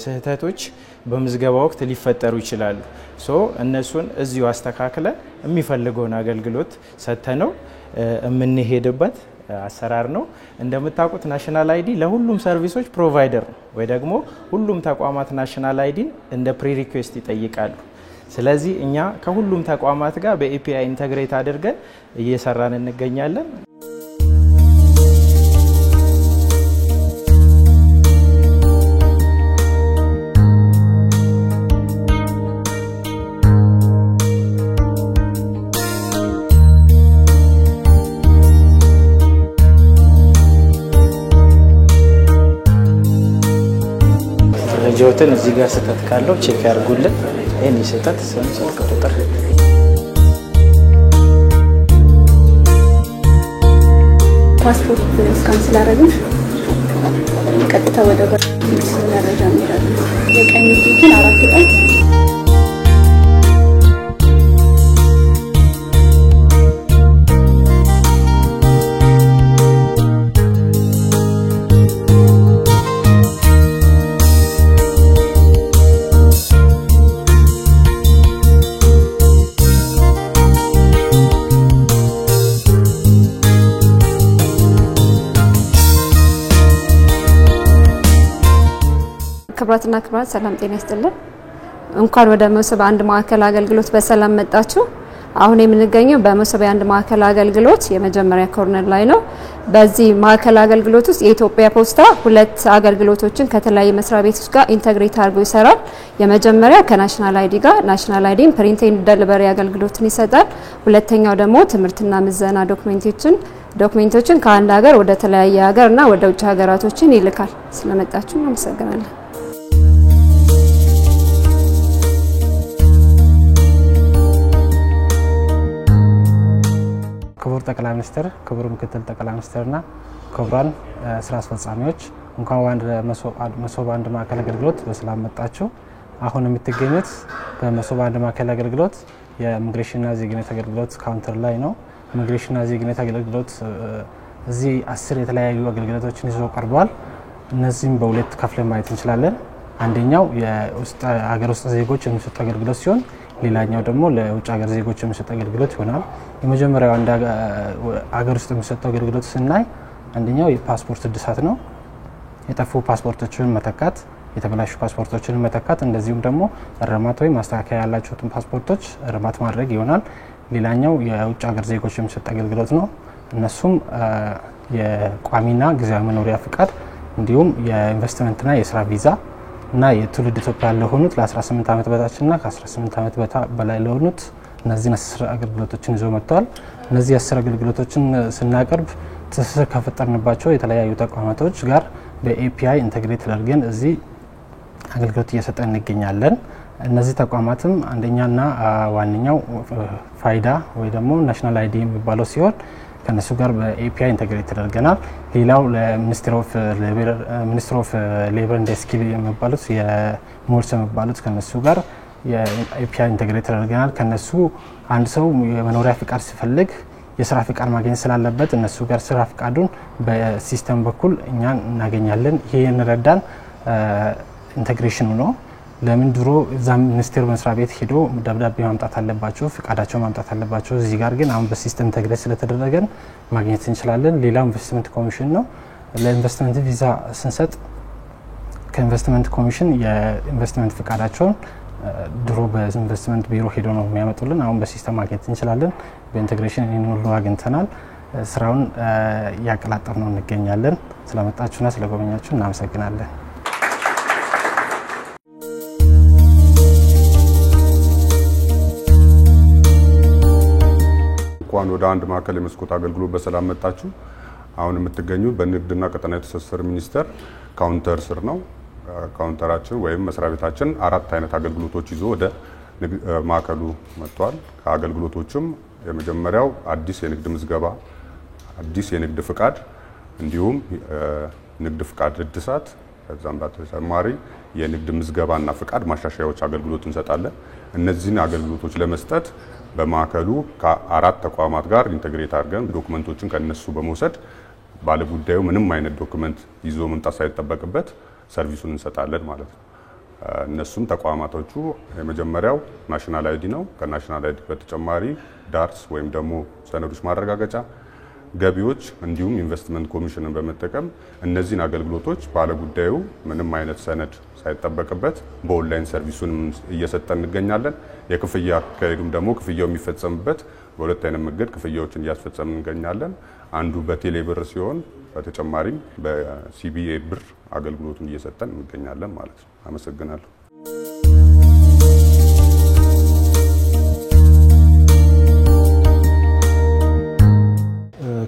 ስህተቶች በምዝገባ ወቅት ሊፈጠሩ ይችላሉ። እነሱን እዚሁ አስተካክለን የሚፈልገውን አገልግሎት ሰጥተነው የምንሄድበት አሰራር ነው። እንደምታውቁት ናሽናል አይዲ ለሁሉም ሰርቪሶች ፕሮቫይደር ነው ወይ ደግሞ ሁሉም ተቋማት ናሽናል አይዲን እንደ ፕሪሪኩዌስት ይጠይቃሉ። ስለዚህ እኛ ከሁሉም ተቋማት ጋር በኤፒአይ ኢንተግሬት አድርገን እየሰራን እንገኛለን። መረጃዎችን እዚህ ጋር ስህተት ካለው ቼክ ያድርጉልን። ይህን ስህተት ስም፣ ስልክ ቁጥር ፓስፖርት ስካን ስላደረግን ቀጥታ ወደ ጓደኞች መረጃ እንሄዳለን። የቀኝ እጅን 4 ቀን ክብራትና ክብራት ሰላም ጤና ይስጥልን። እንኳን ወደ መሶብ አንድ ማዕከል አገልግሎት በሰላም መጣችሁ። አሁን የምንገኘው በመሶብ አንድ ማዕከል አገልግሎት የመጀመሪያ ኮርነር ላይ ነው። በዚህ ማዕከል አገልግሎት ውስጥ የኢትዮጵያ ፖስታ 2 አገልግሎቶችን ከተለያየ መስሪያ ቤቶች ጋር ኢንተግሬት አድርጎ ይሰራል። የመጀመሪያ ከናሽናል አይዲ ጋር ናሽናል አይዲን ፕሪንት ኤንድ ዴሊቨሪ አገልግሎትን ይሰጣል። ሁለተኛው ደግሞ ትምህርትና ምዘና ዶክመንቶችን ከአንድ ሀገር ወደ ተለያየ ሀገርና ወደ ውጭ ሀገራቶችን ይልካል። ስለመጣችሁ አመሰግናለሁ። ክቡር ጠቅላይ ሚኒስትር፣ ክቡር ምክትል ጠቅላይ ሚኒስትርና ክቡራን ስራ አስፈጻሚዎች እንኳን ወደ መሶብ አንድ ማዕከል አገልግሎት በሰላም መጣችሁ። አሁን የምትገኙት በመሶብ አንድ ማዕከል አገልግሎት የኢሚግሬሽንና ዜግነት አገልግሎት ካውንተር ላይ ነው። ኢሚግሬሽንና ዜግነት አገልግሎት እዚህ 10 የተለያዩ አገልግሎቶችን ይዞ ቀርቧል። እነዚህም በሁለት ከፍለን ማየት እንችላለን። አንደኛው የሀገር ውስጥ ዜጎች የሚሰጡ አገልግሎት ሲሆን ሌላኛው ደግሞ ለውጭ ሀገር ዜጎች የሚሰጡ አገልግሎት ይሆናል። የመጀመሪያው ሀገር ውስጥ የሚሰጡ አገልግሎት ስናይ አንደኛው የፓስፖርት እድሳት ነው። የጠፉ ፓስፖርቶችን መተካት፣ የተበላሹ ፓስፖርቶችን መተካት፣ እንደዚሁም ደግሞ እርማት ወይም ማስተካከያ ያላቸውን ፓስፖርቶች እርማት ማድረግ ይሆናል። ሌላኛው የውጭ ሀገር ዜጎች የሚሰጡ አገልግሎት ነው። እነሱም የቋሚና ጊዜያዊ መኖሪያ ፍቃድ እንዲሁም የኢንቨስትመንትና የስራ ቪዛ እና የትውልድ ኢትዮጵያ ለሆኑት ለ18 ዓመት በታችና ከ18 ዓመት በላይ ለሆኑት እነዚህን 10 አገልግሎቶችን ይዞ መጥተዋል። እነዚህ 10 አገልግሎቶችን ስናቀርብ ትስስር ከፈጠርንባቸው የተለያዩ ተቋማቶች ጋር በኤፒአይ ኢንተግሬት አድርገን እዚህ አገልግሎት እየሰጠን እንገኛለን። እነዚህ ተቋማትም አንደኛና ዋነኛው ፋይዳ ወይ ደግሞ ናሽናል አይዲ የሚባለው ሲሆን ከነሱ ጋር በኤፒአይ ኢንተግሬት ተደርገናል። ሌላው ለሚኒስትሪ ኦፍ ሌበር ኤንድ ስኪል የሚባሉት የሞልስ የሚባሉት ከነሱ ጋር የኤፒአይ ኢንተግሬት ተደርገናል። ከነሱ አንድ ሰው የመኖሪያ ፍቃድ ሲፈልግ የስራ ፍቃድ ማግኘት ስላለበት እነሱ ጋር ስራ ፍቃዱን በሲስተም በኩል እኛ እናገኛለን። ይሄ የረዳን ኢንተግሬሽኑ ነው። ለምን ድሮ እዛም ሚኒስቴር መስሪያ ቤት ሄዶ ደብዳቤ ማምጣት አለባቸው፣ ፍቃዳቸው ማምጣት አለባቸው። እዚህ ጋር ግን አሁን በሲስተም ኢንተግሬት ስለተደረገን ማግኘት እንችላለን። ሌላው ኢንቨስትመንት ኮሚሽን ነው። ለኢንቨስትመንት ቪዛ ስንሰጥ ከኢንቨስትመንት ኮሚሽን የኢንቨስትመንት ፍቃዳቸውን ድሮ በኢንቨስትመንት ቢሮ ሄዶ ነው የሚያመጡልን። አሁን በሲስተም ማግኘት እንችላለን። በኢንተግሬሽን ይህን ሁሉ አግኝተናል። ስራውን ያቀላጠፍ ነው እንገኛለን። ስለመጣችሁና ስለጎበኛችሁ እናመሰግናለን። እንኳን ወደ አንድ ማዕከል የመስኮት አገልግሎት በሰላም መጣችሁ። አሁን የምትገኙት በንግድና ቀጠናዊ ትስስር ሚኒስቴር ካውንተር ስር ነው። ካውንተራችን ወይም መስሪያ ቤታችን 4 አይነት አገልግሎቶች ይዞ ወደ ማዕከሉ መጥቷል። ከአገልግሎቶችም የመጀመሪያው አዲስ የንግድ ምዝገባ፣ አዲስ የንግድ ፍቃድ እንዲሁም ንግድ ፍቃድ እድሳት፣ ከዛም በተጨማሪ የንግድ ምዝገባና ፍቃድ ማሻሻያዎች አገልግሎት እንሰጣለን። እነዚህን አገልግሎቶች ለመስጠት በማዕከሉ ከ4 ተቋማት ጋር ኢንተግሬት አድርገን ዶክመንቶችን ከነሱ በመውሰድ ባለጉዳዩ ምንም አይነት ዶክመንት ይዞ መምጣት ሳይጠበቅበት ሰርቪሱን እንሰጣለን ማለት ነው። እነሱም ተቋማቶቹ የመጀመሪያው ናሽናል አይዲ ነው። ከናሽናል አይዲ በተጨማሪ ዳርስ ወይም ደግሞ ሰነዶች ማረጋገጫ፣ ገቢዎች እንዲሁም ኢንቨስትመንት ኮሚሽንን በመጠቀም እነዚህን አገልግሎቶች ባለጉዳዩ ምንም አይነት ሰነድ ሳይጠበቅበት በኦንላይን ሰርቪሱን እየሰጠን እንገኛለን። የክፍያ አካሄዱም ደግሞ ክፍያው የሚፈጸምበት በሁለት አይነት መንገድ ክፍያዎችን እያስፈጸምን እንገኛለን። አንዱ በቴሌ ብር ሲሆን በተጨማሪም በሲቢኤ ብር አገልግሎቱን እየሰጠን እንገኛለን ማለት ነው። አመሰግናለሁ።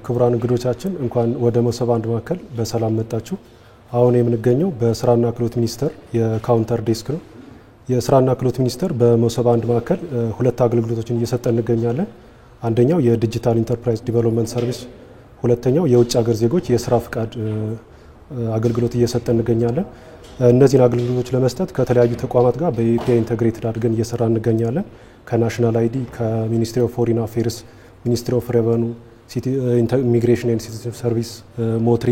ክቡራን እንግዶቻችን እንኳን ወደ መሶብ አንድ ማዕከል በሰላም መጣችሁ። አሁን የምንገኘው በስራና ክህሎት ሚኒስቴር የካውንተር ዴስክ ነው። የስራና ክህሎት ሚኒስቴር በመሶብ አንድ ማዕከል 2 አገልግሎቶችን እየሰጠን እንገኛለን። አንደኛው የዲጂታል ኢንተርፕራይዝ ዲቨሎፕመንት ሰርቪስ፣ ሁለተኛው የውጭ ሀገር ዜጎች የስራ ፍቃድ አገልግሎት እየሰጠን እንገኛለን። እነዚህን አገልግሎቶች ለመስጠት ከተለያዩ ተቋማት ጋር በኤፒአይ ኢንተግሬትድ አድርገን እየሰራ እንገኛለን። ከናሽናል አይዲ፣ ከሚኒስትሪ ኦፍ ፎሪን አፌርስ፣ ሚኒስትሪ ኦፍ ሬቨኑ፣ ኢሚግሬሽን ኤንድ ሲቲዝን ሰርቪስ፣ ሞትሪ፣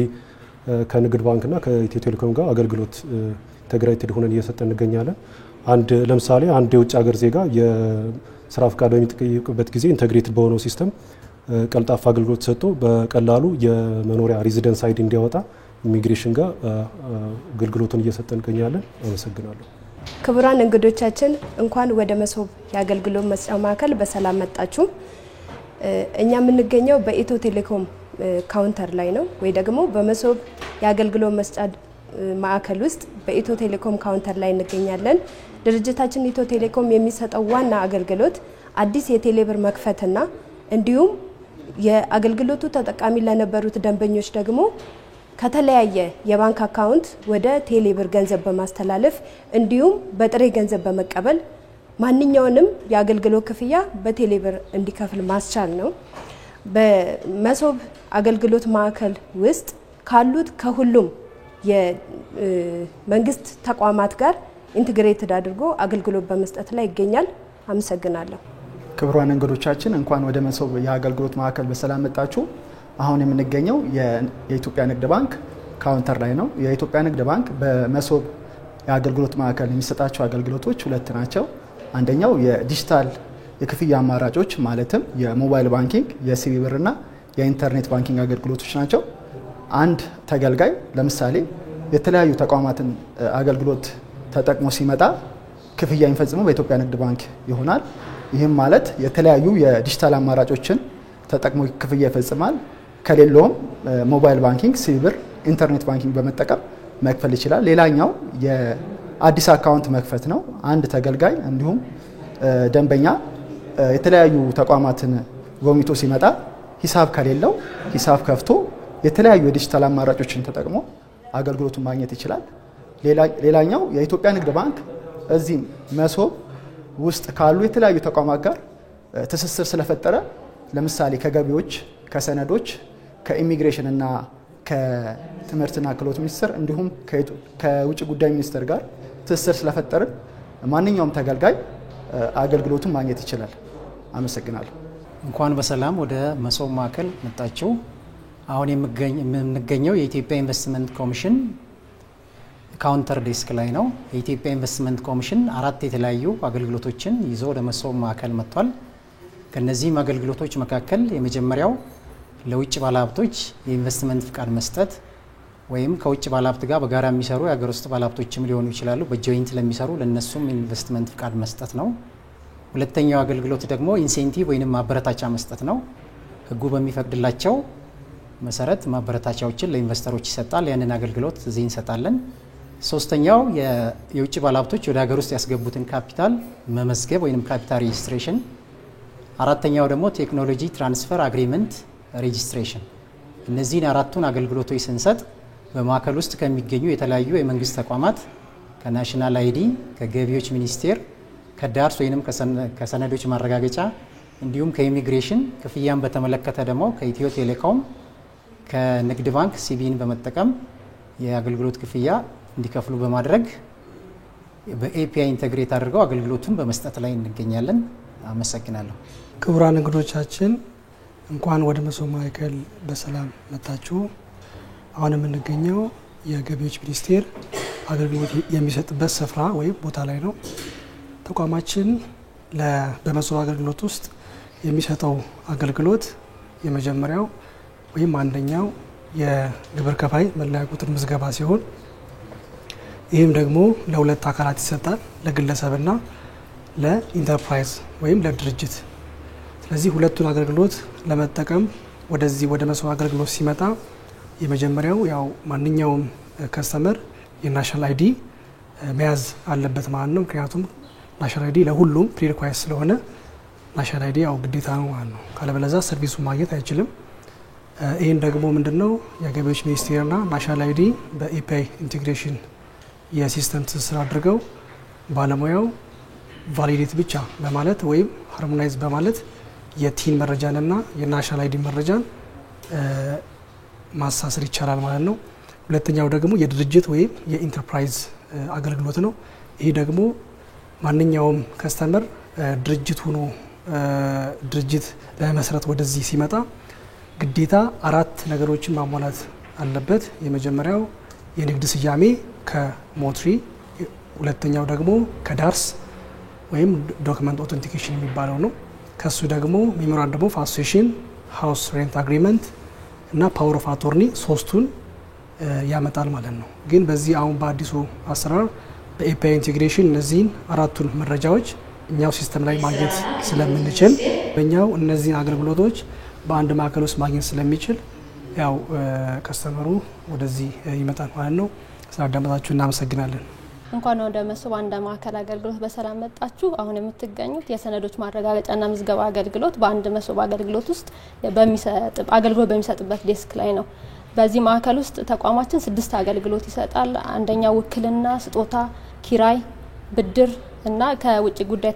ከንግድ ባንክና ከኢትዮ ቴሌኮም ጋር አገልግሎት ኢንተግሬትድ ሆነን እየሰጠን እንገኛለን። ለምሳሌ አንድ የውጭ ሀገር ዜጋ የስራ ፍቃድ በሚጠይቅበት ጊዜ ኢንተግሬትድ በሆነው ሲስተም ቀልጣፋ አገልግሎት ሰጥቶ በቀላሉ የመኖሪያ ሬዚደንስ አይዲ እንዲያወጣ ኢሚግሬሽን ጋር አገልግሎቱን እየሰጠን እንገኛለን። አመሰግናለሁ። ክቡራን እንግዶቻችን እንኳን ወደ መሶብ የአገልግሎት መስጫ ማዕከል በሰላም መጣችሁ። እኛ የምንገኘው በኢትዮ ቴሌኮም ካውንተር ላይ ነው፣ ወይ ደግሞ በመሶብ የአገልግሎት መስጫ ማዕከል ውስጥ በኢትዮ ቴሌኮም ካውንተር ላይ እንገኛለን። ድርጅታችን ኢትዮ ቴሌኮም የሚሰጠው ዋና አገልግሎት አዲስ የቴሌብር መክፈትና እንዲሁም የአገልግሎቱ ተጠቃሚ ለነበሩት ደንበኞች ደግሞ ከተለያየ የባንክ አካውንት ወደ ቴሌብር ገንዘብ በማስተላለፍ እንዲሁም በጥሬ ገንዘብ በመቀበል ማንኛውንም የአገልግሎት ክፍያ በቴሌብር እንዲከፍል ማስቻል ነው። በመሶብ አገልግሎት ማዕከል ውስጥ ካሉት ከሁሉም የመንግስት ተቋማት ጋር ኢንተግሬትድ አድርጎ አገልግሎት በመስጠት ላይ ይገኛል። አመሰግናለሁ። ክቡራን እንግዶቻችን እንኳን ወደ መሶብ የአገልግሎት ማዕከል በሰላም መጣችሁ። አሁን የምንገኘው የኢትዮጵያ ንግድ ባንክ ካውንተር ላይ ነው። የኢትዮጵያ ንግድ ባንክ በመሶብ የአገልግሎት ማዕከል የሚሰጣቸው አገልግሎቶች 2 ናቸው። አንደኛው የዲጂታል የክፍያ አማራጮች ማለትም የሞባይል ባንኪንግ፣ የሲቢ ብርና የኢንተርኔት ባንኪንግ አገልግሎቶች ናቸው። አንድ ተገልጋይ ለምሳሌ የተለያዩ ተቋማትን አገልግሎት ተጠቅሞ ሲመጣ ክፍያ የሚፈጽመው በኢትዮጵያ ንግድ ባንክ ይሆናል። ይህም ማለት የተለያዩ የዲጂታል አማራጮችን ተጠቅሞ ክፍያ ይፈጽማል። ከሌለውም ሞባይል ባንኪንግ፣ ሲቢ ብር፣ ኢንተርኔት ባንኪንግ በመጠቀም መክፈል ይችላል። ሌላኛው የአዲስ አካውንት መክፈት ነው። አንድ ተገልጋይ እንዲሁም ደንበኛ የተለያዩ ተቋማትን ጎብኝቶ ሲመጣ ሂሳብ ከሌለው ሂሳብ ከፍቶ የተለያዩ የዲጂታል አማራጮችን ተጠቅሞ አገልግሎቱን ማግኘት ይችላል። ሌላኛው የኢትዮጵያ ንግድ ባንክ እዚህ መሶብ ውስጥ ካሉ የተለያዩ ተቋማት ጋር ትስስር ስለፈጠረ ለምሳሌ ከገቢዎች፣ ከሰነዶች፣ ከኢሚግሬሽን እና ከትምህርትና ክህሎት ሚኒስቴር እንዲሁም ከውጭ ጉዳይ ሚኒስቴር ጋር ትስስር ስለፈጠርን ማንኛውም ተገልጋይ አገልግሎቱን ማግኘት ይችላል። አመሰግናለሁ። እንኳን በሰላም ወደ መሶብ ማዕከል መጣችሁ። አሁን የምንገኘው የኢትዮጵያ ኢንቨስትመንት ኮሚሽን ካውንተር ዴስክ ላይ ነው። የኢትዮጵያ ኢንቨስትመንት ኮሚሽን 4 የተለያዩ አገልግሎቶችን ይዞ ወደ መሶብ ማዕከል መጥቷል። ከነዚህም አገልግሎቶች መካከል የመጀመሪያው ለውጭ ባለሀብቶች የኢንቨስትመንት ፍቃድ መስጠት ወይም ከውጭ ባለሀብት ጋር በጋራ የሚሰሩ የሀገር ውስጥ ባለሀብቶችም ሊሆኑ ይችላሉ። በጆይንት ለሚሰሩ ለነሱም ኢንቨስትመንት ፍቃድ መስጠት ነው። ሁለተኛው አገልግሎት ደግሞ ኢንሴንቲቭ ወይም ማበረታቻ መስጠት ነው። ህጉ በሚፈቅድላቸው መሰረት ማበረታቻዎችን ለኢንቨስተሮች ይሰጣል። ያንን አገልግሎት እዚህ እንሰጣለን። ሶስተኛው የውጭ ባለሀብቶች ወደ ሀገር ውስጥ ያስገቡትን ካፒታል መመዝገብ ወይም ካፒታል ሬጂስትሬሽን። አራተኛው ደግሞ ቴክኖሎጂ ትራንስፈር አግሪመንት ሬጂስትሬሽን። እነዚህን 4ቱን አገልግሎቶች ስንሰጥ በማዕከል ውስጥ ከሚገኙ የተለያዩ የመንግስት ተቋማት ከናሽናል አይዲ፣ ከገቢዎች ሚኒስቴር፣ ከዳርስ ወይም ከሰነዶች ማረጋገጫ እንዲሁም ከኢሚግሬሽን፣ ክፍያን በተመለከተ ደግሞ ከኢትዮ ቴሌኮም፣ ከንግድ ባንክ ሲቢን በመጠቀም የአገልግሎት ክፍያ እንዲከፍሉ በማድረግ በኤፒአይ ኢንተግሬት አድርገው አገልግሎቱን በመስጠት ላይ እንገኛለን። አመሰግናለሁ። ክቡራን እንግዶቻችን እንኳን ወደ መሶብ ማዕከል በሰላም መጣችሁ። አሁን የምንገኘው የገቢዎች ሚኒስቴር አገልግሎት የሚሰጥበት ስፍራ ወይም ቦታ ላይ ነው። ተቋማችን በመሶብ አገልግሎት ውስጥ የሚሰጠው አገልግሎት የመጀመሪያው ወይም አንደኛው የግብር ከፋይ መለያ ቁጥር ምዝገባ ሲሆን ይህም ደግሞ ለሁለት አካላት ይሰጣል፣ ለግለሰብና ለኢንተርፕራይዝ ወይም ለድርጅት። ስለዚህ ሁለቱን አገልግሎት ለመጠቀም ወደዚህ ወደ መሶብ አገልግሎት ሲመጣ የመጀመሪያው ያው ማንኛውም ከስተመር የናሽናል አይዲ መያዝ አለበት ማለት ነው። ምክንያቱም ናሽናል አይዲ ለሁሉም ፕሪሪኳይስ ስለሆነ ናሽናል አይዲ ያው ግዴታ ነው ማለት ነው። ካለበለዚያ ሰርቪሱ ማግኘት አይችልም። ይህን ደግሞ ምንድነው የገቢዎች ሚኒስቴርና ናሽናል አይዲ በኤፒአይ ኢንቴግሬሽን የሲስተም ትስስር አድርገው ባለሙያው ቫሊዴት ብቻ በማለት ወይም ሃርሞናይዝ በማለት የቲን መረጃንና የናሽናል አይዲ መረጃን ማሳሰር ይቻላል ማለት ነው። ሁለተኛው ደግሞ የድርጅት ወይም የኢንተርፕራይዝ አገልግሎት ነው። ይህ ደግሞ ማንኛውም ከስተመር ድርጅት ሆኖ ድርጅት ለመስረት ወደዚህ ሲመጣ ግዴታ 4 ነገሮችን ማሟላት አለበት። የመጀመሪያው የንግድ ስያሜ ከሞትሪ፣ ሁለተኛው ደግሞ ከዳርስ ወይም ዶክመንት ኦተንቲኬሽን የሚባለው ነው። ከሱ ደግሞ ሜሞራንደም ኦፍ አሶሲዬሽን፣ ሃውስ ሬንት አግሪመንት እና ፓወር ኦፍ አቶርኒ ሶስቱን ያመጣል ማለት ነው። ግን በዚህ አሁን በአዲሱ አሰራር በኤፒአይ ኢንቴግሬሽን እነዚህን 4ቱን መረጃዎች እኛው ሲስተም ላይ ማግኘት ስለምንችል በእኛው እነዚህን አገልግሎቶች በአንድ ማዕከል ውስጥ ማግኘት ስለሚችል ያው ከስተመሩ ወደዚህ ይመጣል ማለት ነው። ስላዳመጣችሁ እናመሰግናለን። እንኳን ወደ መሶብ አንድ ማዕከል አገልግሎት በሰላም መጣችሁ። አሁን የምትገኙት የሰነዶች ማረጋገጫና ምዝገባ አገልግሎት በአንድ መሶብ አገልግሎት ውስጥ አገልግሎት በሚሰጥበት ዴስክ ላይ ነው። በዚህ ማዕከል ውስጥ ተቋማችን 6 አገልግሎት ይሰጣል። አንደኛው ውክልና፣ ስጦታ፣ ኪራይ፣ ብድር እና ከውጭ ጉዳይ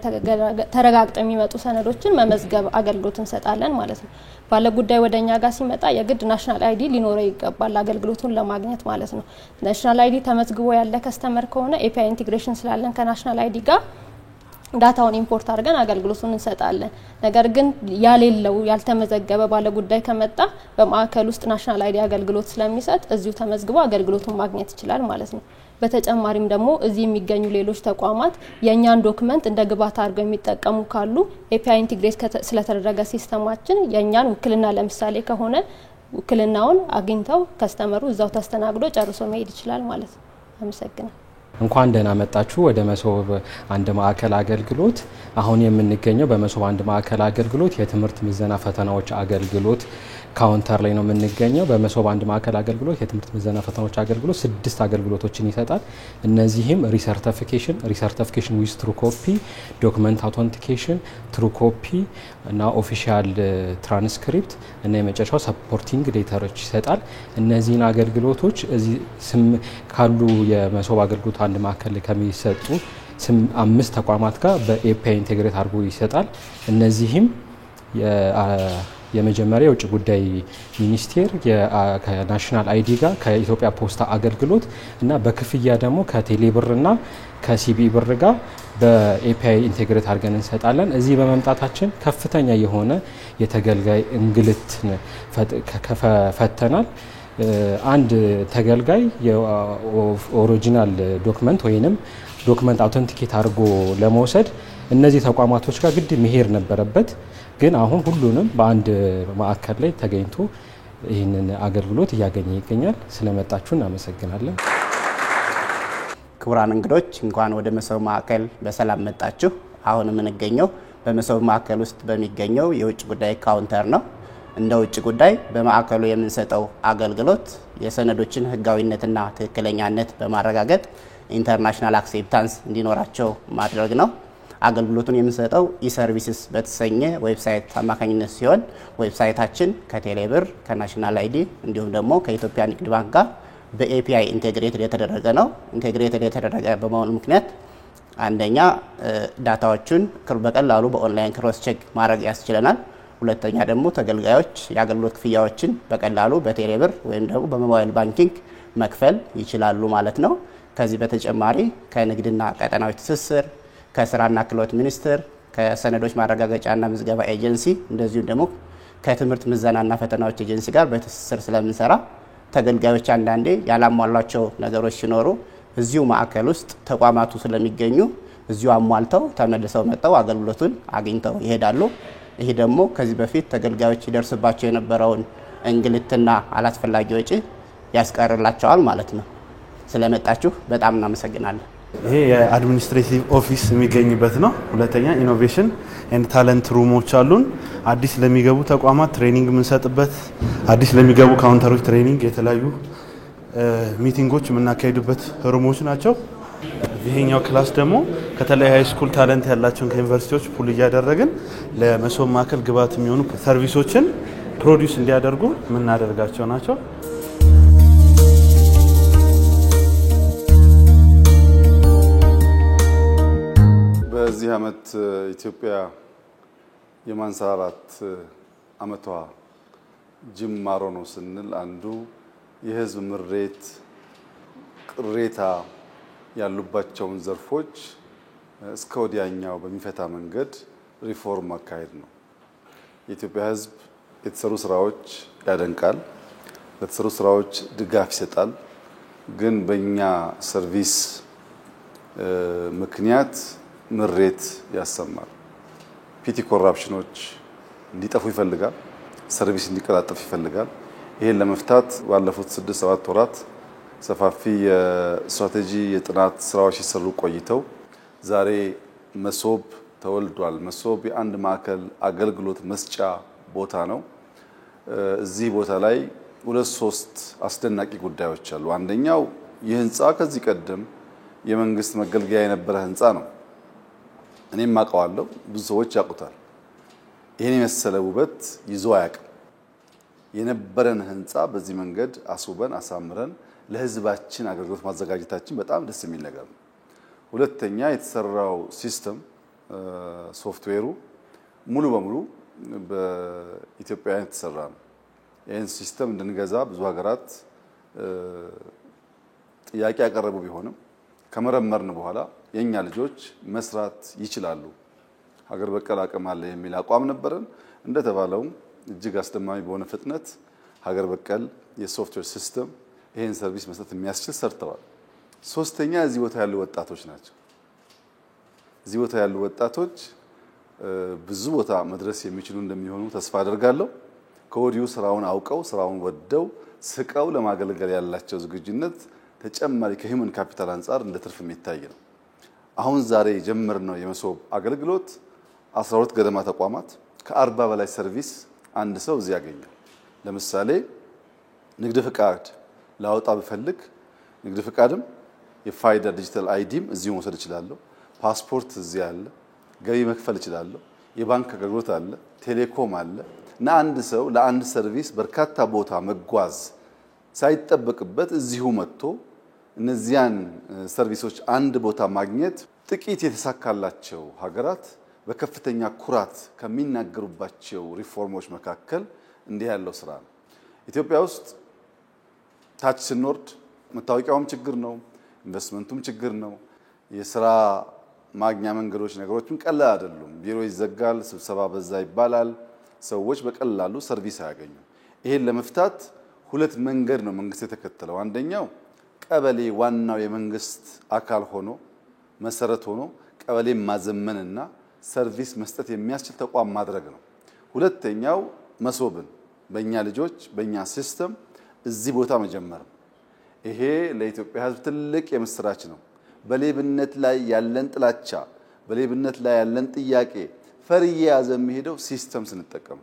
ተረጋግጠው የሚመጡ ሰነዶችን መመዝገብ አገልግሎት እንሰጣለን ማለት ነው። ባለ ጉዳይ ወደኛ ጋር ሲመጣ የግድ ናሽናል አይዲ ሊኖረው ይገባል አገልግሎቱን ለማግኘት ማለት ነው። ናሽናል አይዲ ተመዝግቦ ያለ ከስተመር ከሆነ ኤፒአይ ኢንቴግሬሽን ስላለን ከናሽናል አይዲ ጋር ዳታውን ኢምፖርት አድርገን አገልግሎቱን እንሰጣለን። ነገር ግን ያሌለው ያልተመዘገበ ባለ ጉዳይ ከመጣ በማዕከል ውስጥ ናሽናል አይዲ አገልግሎት ስለሚሰጥ እዚሁ ተመዝግቦ አገልግሎቱን ማግኘት ይችላል ማለት ነው። በተጨማሪም ደግሞ እዚህ የሚገኙ ሌሎች ተቋማት የኛን ዶክመንት እንደ ግብዓት አድርገው የሚጠቀሙ ካሉ ኤፒአይ ኢንቴግሬት ስለተደረገ ሲስተማችን የኛን ውክልና ለምሳሌ ከሆነ ውክልናውን አግኝተው ከስተመሩ እዛው ተስተናግዶ ጨርሶ መሄድ ይችላል ማለት ነው። አመሰግናለሁ። እንኳን ደህና መጣችሁ ወደ መሶብ አንድ ማዕከል አገልግሎት። አሁን የምንገኘው በመሶብ አንድ ማዕከል አገልግሎት የትምህርት ምዘና ፈተናዎች አገልግሎት ካውንተር ላይ ነው የምንገኘው። በመሶብ አንድ ማዕከል አገልግሎት የትምህርት ምዘና ፈተናዎች አገልግሎት 6 አገልግሎቶችን ይሰጣል። እነዚህም ሪሰርቲፊኬሽን ዊዝ ትሩ ኮፒ፣ ዶክመንት አውተንቲኬሽን፣ ትሩ ኮፒ እና ኦፊሻል ትራንስክሪፕት እና የመጨረሻው ሰፖርቲንግ ዴታዎች ይሰጣል። እነዚህን አገልግሎቶች እዚህ ካሉ የመሶብ አገልግሎት አንድ ማዕከል ከሚሰጡ 5 ተቋማት ጋር በኤፒአይ ኢንቴግሬት አድርጎ ይሰጣል። እነዚህም የመጀመሪያ የውጭ ጉዳይ ሚኒስቴር ከናሽናል አይዲ ጋር ከኢትዮጵያ ፖስታ አገልግሎት እና በክፍያ ደግሞ ከቴሌብርና ከሲቢ ብር ጋር በኤፒአይ ኢንቴግሬት አድርገን እንሰጣለን። እዚህ በመምጣታችን ከፍተኛ የሆነ የተገልጋይ እንግልትን ፈተናል። አንድ ተገልጋይ የኦሪጂናል ዶክመንት ወይንም ዶክመንት አውተንቲኬት አድርጎ ለመውሰድ እነዚህ ተቋማቶች ጋር ግድ መሄድ ነበረበት። ግን አሁን ሁሉንም በአንድ ማዕከል ላይ ተገኝቶ ይህንን አገልግሎት እያገኘ ይገኛል። ስለመጣችሁ እናመሰግናለን። ክቡራን እንግዶች እንኳን ወደ መሶብ ማዕከል በሰላም መጣችሁ። አሁን የምንገኘው በመሶብ ማዕከል ውስጥ በሚገኘው የውጭ ጉዳይ ካውንተር ነው። እንደ ውጭ ጉዳይ በማዕከሉ የምንሰጠው አገልግሎት የሰነዶችን ህጋዊነትና ትክክለኛነት በማረጋገጥ ኢንተርናሽናል አክሴፕታንስ እንዲኖራቸው ማድረግ ነው። አገልግሎቱን የምንሰጠው ኢሰርቪስስ በተሰኘ ዌብሳይት አማካኝነት ሲሆን ዌብሳይታችን ከቴሌብር ከናሽናል አይዲ እንዲሁም ደግሞ ከኢትዮጵያ ንግድ ባንክ ጋር በኤፒአይ ኢንቴግሬትድ የተደረገ ነው። ኢንቴግሬትድ የተደረገ በመሆኑ ምክንያት አንደኛ ዳታዎቹን በቀላሉ በኦንላይን ክሮስ ቼክ ማድረግ ያስችለናል። ሁለተኛ ደግሞ ተገልጋዮች የአገልግሎት ክፍያዎችን በቀላሉ በቴሌብር ወይም ደግሞ በሞባይል ባንኪንግ መክፈል ይችላሉ ማለት ነው። ከዚህ በተጨማሪ ከንግድና ቀጠናዊ ትስስር፣ ከስራና ክህሎት ሚኒስቴር፣ ከሰነዶች ማረጋገጫና ምዝገባ ኤጀንሲ እንደዚሁም ደግሞ ከትምህርት ምዘናና ፈተናዎች ኤጀንሲ ጋር በትስስር ስለምንሰራ ተገልጋዮች አንዳንዴ ያላሟሏቸው ነገሮች ሲኖሩ እዚሁ ማዕከል ውስጥ ተቋማቱ ስለሚገኙ እዚሁ አሟልተው ተመልሰው መጥተው አገልግሎቱን አግኝተው ይሄዳሉ። ይሄ ደግሞ ከዚህ በፊት ተገልጋዮች ይደርስባቸው የነበረውን እንግልትና አላስፈላጊ ወጪ ያስቀርላቸዋል ማለት ነው። ስለመጣችሁ በጣም እናመሰግናለን። ይሄ የአድሚኒስትሬቲቭ ኦፊስ የሚገኝበት ነው። ሁለተኛ ኢኖቬሽን ኤንድ ታለንት ሩሞች አሉን። አዲስ ለሚገቡ ተቋማት ትሬኒንግ የምንሰጥበት፣ አዲስ ለሚገቡ ካውንተሮች ትሬኒንግ፣ የተለያዩ ሚቲንጎች የምናካሄዱበት ሩሞች ናቸው። ይሄኛው ክላስ ደግሞ ከተለያዩ ሃይ ስኩል ታለንት ያላቸውን ከዩኒቨርሲቲዎች ፑል እያደረግን ለመሶብ ማዕከል ግብዓት የሚሆኑ ሰርቪሶችን ፕሮዲውስ እንዲያደርጉ የምናደርጋቸው ናቸው። በዚህ ዓመት ኢትዮጵያ የማንሰራራት ዓመቷ ጅማሮ ነው ስንል አንዱ የህዝብ ምሬት፣ ቅሬታ ያሉባቸውን ዘርፎች እስከ ወዲያኛው በሚፈታ መንገድ ሪፎርም ማካሄድ ነው። የኢትዮጵያ ህዝብ የተሰሩ ስራዎች ያደንቃል፣ ለተሰሩ ስራዎች ድጋፍ ይሰጣል። ግን በእኛ ሰርቪስ ምክንያት ምሬት ያሰማል። ፒቲ ኮራፕሽኖች እንዲጠፉ ይፈልጋል፣ ሰርቪስ እንዲቀላጠፍ ይፈልጋል። ይሄን ለመፍታት ባለፉት 6-7 ወራት ሰፋፊ የስትራቴጂ የጥናት ስራዎች ሲሰሩ ቆይተው ዛሬ መሶብ ተወልዷል። መሶብ የአንድ ማዕከል አገልግሎት መስጫ ቦታ ነው። እዚህ ቦታ ላይ 2-3 አስደናቂ ጉዳዮች አሉ። አንደኛው ይህ ህንፃ ከዚህ ቀደም የመንግስት መገልገያ የነበረ ህንፃ ነው። እኔም አውቀዋለሁ፣ ብዙ ሰዎች ያውቁታል። ይሄን የመሰለ ውበት ይዞ አያውቅም። የነበረን ህንፃ በዚህ መንገድ አስውበን አሳምረን ለህዝባችን አገልግሎት ማዘጋጀታችን በጣም ደስ የሚል ነገር ነው። ሁለተኛ የተሰራው ሲስተም ሶፍትዌሩ ሙሉ በሙሉ በኢትዮጵያውያን የተሰራ ነው። ይህን ሲስተም እንድንገዛ ብዙ ሀገራት ጥያቄ ያቀረቡ ቢሆንም ከመረመርን በኋላ የኛ ልጆች መስራት ይችላሉ፣ ሀገር በቀል አቅም አለ የሚል አቋም ነበረን። እንደተባለው እጅግ አስደማሚ በሆነ ፍጥነት ሀገር በቀል የሶፍትዌር ሲስተም ይሄን ሰርቪስ መስጠት የሚያስችል ሰርተዋል። ሶስተኛ እዚህ ቦታ ያሉ ወጣቶች ናቸው። እዚህ ቦታ ያሉ ወጣቶች ብዙ ቦታ መድረስ የሚችሉ እንደሚሆኑ ተስፋ አደርጋለሁ። ከወዲሁ ስራውን አውቀው ስራውን ወደው ስቀው ለማገልገል ያላቸው ዝግጁነት ተጨማሪ ከሂውመን ካፒታል አንፃር እንደ ትርፍ የሚታይ ነው። አሁን ዛሬ የጀመርነው የመሶብ አገልግሎት 12 ገደማ ተቋማት ከ40 በላይ ሰርቪስ አንድ ሰው እዚህ ያገኛል። ለምሳሌ ንግድ ፍቃድ ላወጣ ብፈልግ ንግድ ፍቃድም የፋይዳ ዲጂታል አይዲም እዚሁ መውሰድ እችላለሁ። ፓስፖርት እዚህ አለ፣ ገቢ መክፈል እችላለሁ። የባንክ አገልግሎት አለ፣ ቴሌኮም አለ እና አንድ ሰው ለአንድ ሰርቪስ በርካታ ቦታ መጓዝ ሳይጠበቅበት እዚሁ መጥቶ እነዚያን ሰርቪሶች አንድ ቦታ ማግኘት ጥቂት የተሳካላቸው ሀገራት በከፍተኛ ኩራት ከሚናገሩባቸው ሪፎርሞች መካከል እንዲህ ያለው ስራ ነው። ኢትዮጵያ ውስጥ ታች ስንወርድ መታወቂያውም ችግር ነው፣ ኢንቨስትመንቱም ችግር ነው። የስራ ማግኛ መንገዶች ነገሮችም ቀላል አይደሉም። ቢሮ ይዘጋል፣ ስብሰባ በዛ ይባላል፣ ሰዎች በቀላሉ ሰርቪስ አያገኙ። ይሄን ለመፍታት ሁለት መንገድ ነው መንግስት የተከተለው። አንደኛው ቀበሌ ዋናው የመንግስት አካል ሆኖ መሰረት ሆኖ ቀበሌ ማዘመንና ሰርቪስ መስጠት የሚያስችል ተቋም ማድረግ ነው። ሁለተኛው መሶብን በእኛ ልጆች በእኛ ሲስተም እዚህ ቦታ መጀመር ነው። ይሄ ለኢትዮጵያ ሕዝብ ትልቅ የምስራች ነው። በሌብነት ላይ ያለን ጥላቻ፣ በሌብነት ላይ ያለን ጥያቄ ፈርዬ ያዘ የሚሄደው ሲስተም ስንጠቀም።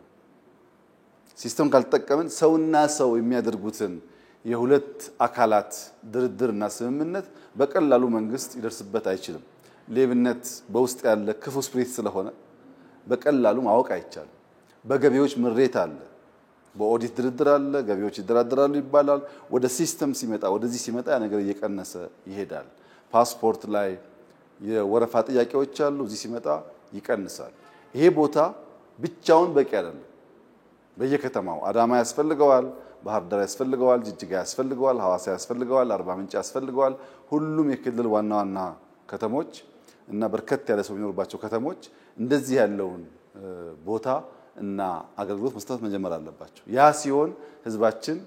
ሲስተም ካልተጠቀምን ሰውና ሰው የሚያደርጉትን የሁለት አካላት ድርድርና ስምምነት በቀላሉ መንግስት ይደርስበት አይችልም። ሌብነት በውስጥ ያለ ክፉ ስፕሪት ስለሆነ በቀላሉ ማወቅ አይቻልም። በገቢዎች ምሬት አለ፣ በኦዲት ድርድር አለ፣ ገቢዎች ይደራደራሉ ይባላል። ወደ ሲስተም ሲመጣ ወደዚህ ሲመጣ ያ ነገር እየቀነሰ ይሄዳል። ፓስፖርት ላይ የወረፋ ጥያቄዎች አሉ፣ እዚህ ሲመጣ ይቀንሳል። ይሄ ቦታ ብቻውን በቂ አይደለም። በየከተማው አዳማ ያስፈልገዋል፣ ባህር ዳር ያስፈልገዋል፣ ጅጅጋ ያስፈልገዋል፣ ሐዋሳ ያስፈልገዋል፣ አርባ ምንጭ ያስፈልገዋል። ሁሉም የክልል ዋና ዋና ከተሞች እና በርከት ያለ ሰው የሚኖርባቸው ከተሞች እንደዚህ ያለውን ቦታ እና አገልግሎት መስጠት መጀመር አለባቸው። ያ ሲሆን ህዝባችን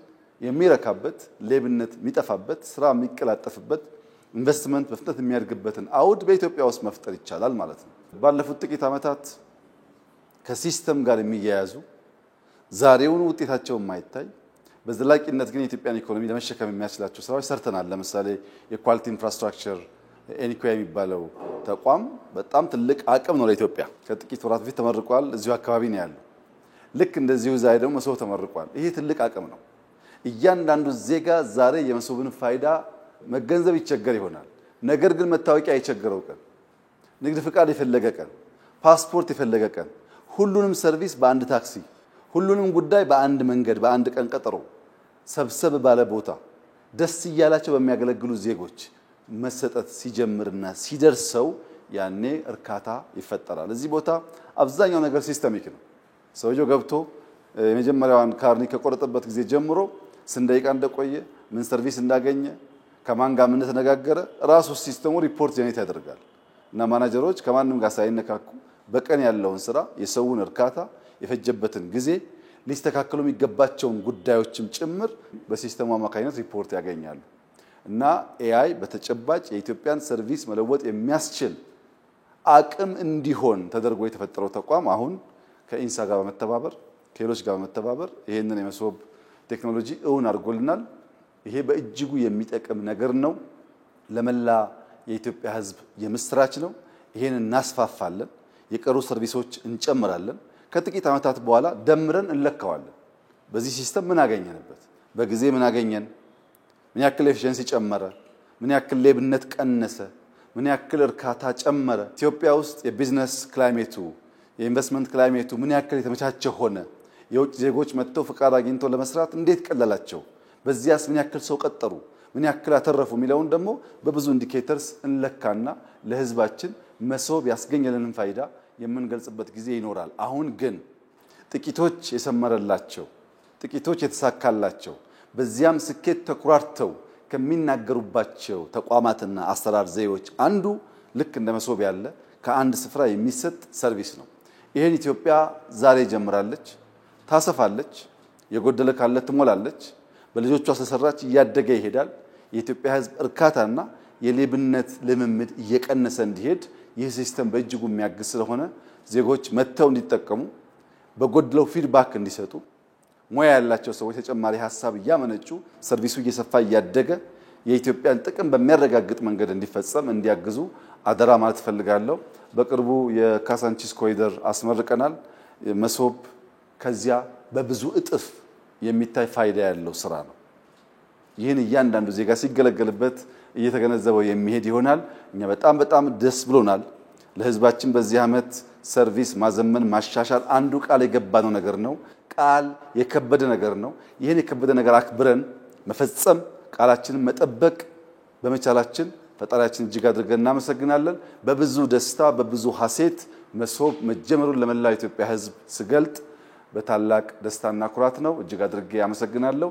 የሚረካበት፣ ሌብነት የሚጠፋበት፣ ስራ የሚቀላጠፍበት፣ ኢንቨስትመንት በፍጥነት የሚያድግበትን አውድ በኢትዮጵያ ውስጥ መፍጠር ይቻላል ማለት ነው። ባለፉት ጥቂት ዓመታት ከሲስተም ጋር የሚያያዙ ዛሬውን ውጤታቸው የማይታይ በዘላቂነት ግን የኢትዮጵያን ኢኮኖሚ ለመሸከም የሚያስችላቸው ስራዎች ሰርተናል። ለምሳሌ የኳሊቲ ኢንፍራስትራክቸር ኤኒኮያ የሚባለው ተቋም በጣም ትልቅ አቅም ነው ለኢትዮጵያ። ከጥቂት ወራት በፊት ተመርቋል። እዚሁ አካባቢ ነው ያለው። ልክ እንደዚሁ ዛሬ ደግሞ መሶብ ተመርቋል። ይሄ ትልቅ አቅም ነው። እያንዳንዱ ዜጋ ዛሬ የመሶብን ፋይዳ መገንዘብ ይቸገር ይሆናል። ነገር ግን መታወቂያ የቸገረው ቀን፣ ንግድ ፍቃድ የፈለገ ቀን፣ ፓስፖርት የፈለገ ቀን፣ ሁሉንም ሰርቪስ በአንድ ታክሲ፣ ሁሉንም ጉዳይ በአንድ መንገድ በአንድ ቀን ቀጠሮ ሰብሰብ ባለ ቦታ ደስ እያላቸው በሚያገለግሉ ዜጎች መሰጠት ሲጀምርና ሲደርሰው ያኔ እርካታ ይፈጠራል። እዚህ ቦታ አብዛኛው ነገር ሲስተሚክ ነው። ሰውየው ገብቶ የመጀመሪያዋን ካርኒ ከቆረጠበት ጊዜ ጀምሮ ስንት ደቂቃ እንደቆየ፣ ምን ሰርቪስ እንዳገኘ፣ ከማን ጋር ምን ተነጋገረ ራሱ ሲስተሙ ሪፖርት ጀነሬት ያደርጋል እና ማናጀሮች ከማንም ጋር ሳይነካኩ በቀን ያለውን ስራ፣ የሰውን እርካታ፣ የፈጀበትን ጊዜ፣ ሊስተካከሉ የሚገባቸውን ጉዳዮችም ጭምር በሲስተሙ አማካኝነት ሪፖርት ያገኛሉ እና ኤአይ በተጨባጭ የኢትዮጵያን ሰርቪስ መለወጥ የሚያስችል አቅም እንዲሆን ተደርጎ የተፈጠረው ተቋም አሁን ከኢንሳ ጋር በመተባበር ከሌሎች ጋር በመተባበር ይሄንን የመሶብ ቴክኖሎጂ እውን አድርጎልናል። ይሄ በእጅጉ የሚጠቅም ነገር ነው። ለመላ የኢትዮጵያ ሕዝብ የምስራች ነው። ይሄን እናስፋፋለን። የቀሩ ሰርቪሶች እንጨምራለን። ከጥቂት ዓመታት በኋላ ደምረን እንለካዋለን። በዚህ ሲስተም ምን አገኘንበት? በጊዜ ምን አገኘን? ምን ያክል ኤፊሺየንሲ ጨመረ? ምን ያክል ሌብነት ቀነሰ? ምን ያክል እርካታ ጨመረ? ኢትዮጵያ ውስጥ የቢዝነስ ክላይሜቱ የኢንቨስትመንት ክላይሜቱ ምን ያክል የተመቻቸ ሆነ? የውጭ ዜጎች መጥተው ፍቃድ አግኝተው ለመስራት እንዴት ቀለላቸው? በዚያስ ምን ያክል ሰው ቀጠሩ? ምን ያክል አተረፉ? የሚለውን ደግሞ በብዙ ኢንዲኬተርስ እንለካና ለህዝባችን መሶብ ያስገኘልንን ፋይዳ የምንገልጽበት ጊዜ ይኖራል። አሁን ግን ጥቂቶች የሰመረላቸው፣ ጥቂቶች የተሳካላቸው፣ በዚያም ስኬት ተኩራርተው ከሚናገሩባቸው ተቋማትና አሰራር ዘዴዎች አንዱ ልክ እንደ መሶብ ያለ ከአንድ ስፍራ የሚሰጥ ሰርቪስ ነው። ይሄን ኢትዮጵያ ዛሬ ጀምራለች፣ ታሰፋለች፣ የጎደለ ካለ ትሞላለች። በልጆቿ ስለሰራች እያደገ ይሄዳል። የኢትዮጵያ ሕዝብ እርካታና የሌብነት ልምምድ እየቀነሰ እንዲሄድ ይህ ሲስተም በእጅጉ የሚያግዝ ስለሆነ ዜጎች መተው እንዲጠቀሙ፣ በጎድለው ፊድባክ እንዲሰጡ፣ ሙያ ያላቸው ሰዎች ተጨማሪ ሀሳብ እያመነጩ ሰርቪሱ እየሰፋ እያደገ የኢትዮጵያን ጥቅም በሚያረጋግጥ መንገድ እንዲፈጸም እንዲያግዙ አደራ ማለት ፈልጋለሁ። በቅርቡ የካሳንቺስ ኮሪደር አስመርቀናል። መሶብ ከዚያ በብዙ እጥፍ የሚታይ ፋይዳ ያለው ስራ ነው። ይህን እያንዳንዱ ዜጋ ሲገለገልበት እየተገነዘበው የሚሄድ ይሆናል። እኛ በጣም ደስ ብሎናል። ለህዝባችን በዚህ ዓመት ሰርቪስ ማዘመን ማሻሻል አንዱ ቃል የገባነው ነገር ነው። ቃል የከበደ ነገር ነው። ይህን የከበደ ነገር አክብረን መፈጸም፣ ቃላችንን መጠበቅ በመቻላችን ፈጣሪያችን እጅግ አድርገን እናመሰግናለን። በብዙ ደስታ በብዙ ሐሴት መሶብ መጀመሩን ለመላው ኢትዮጵያ ህዝብ ስገልጥ በታላቅ ደስታና ኩራት ነው። እጅግ አድርጌ አመሰግናለሁ።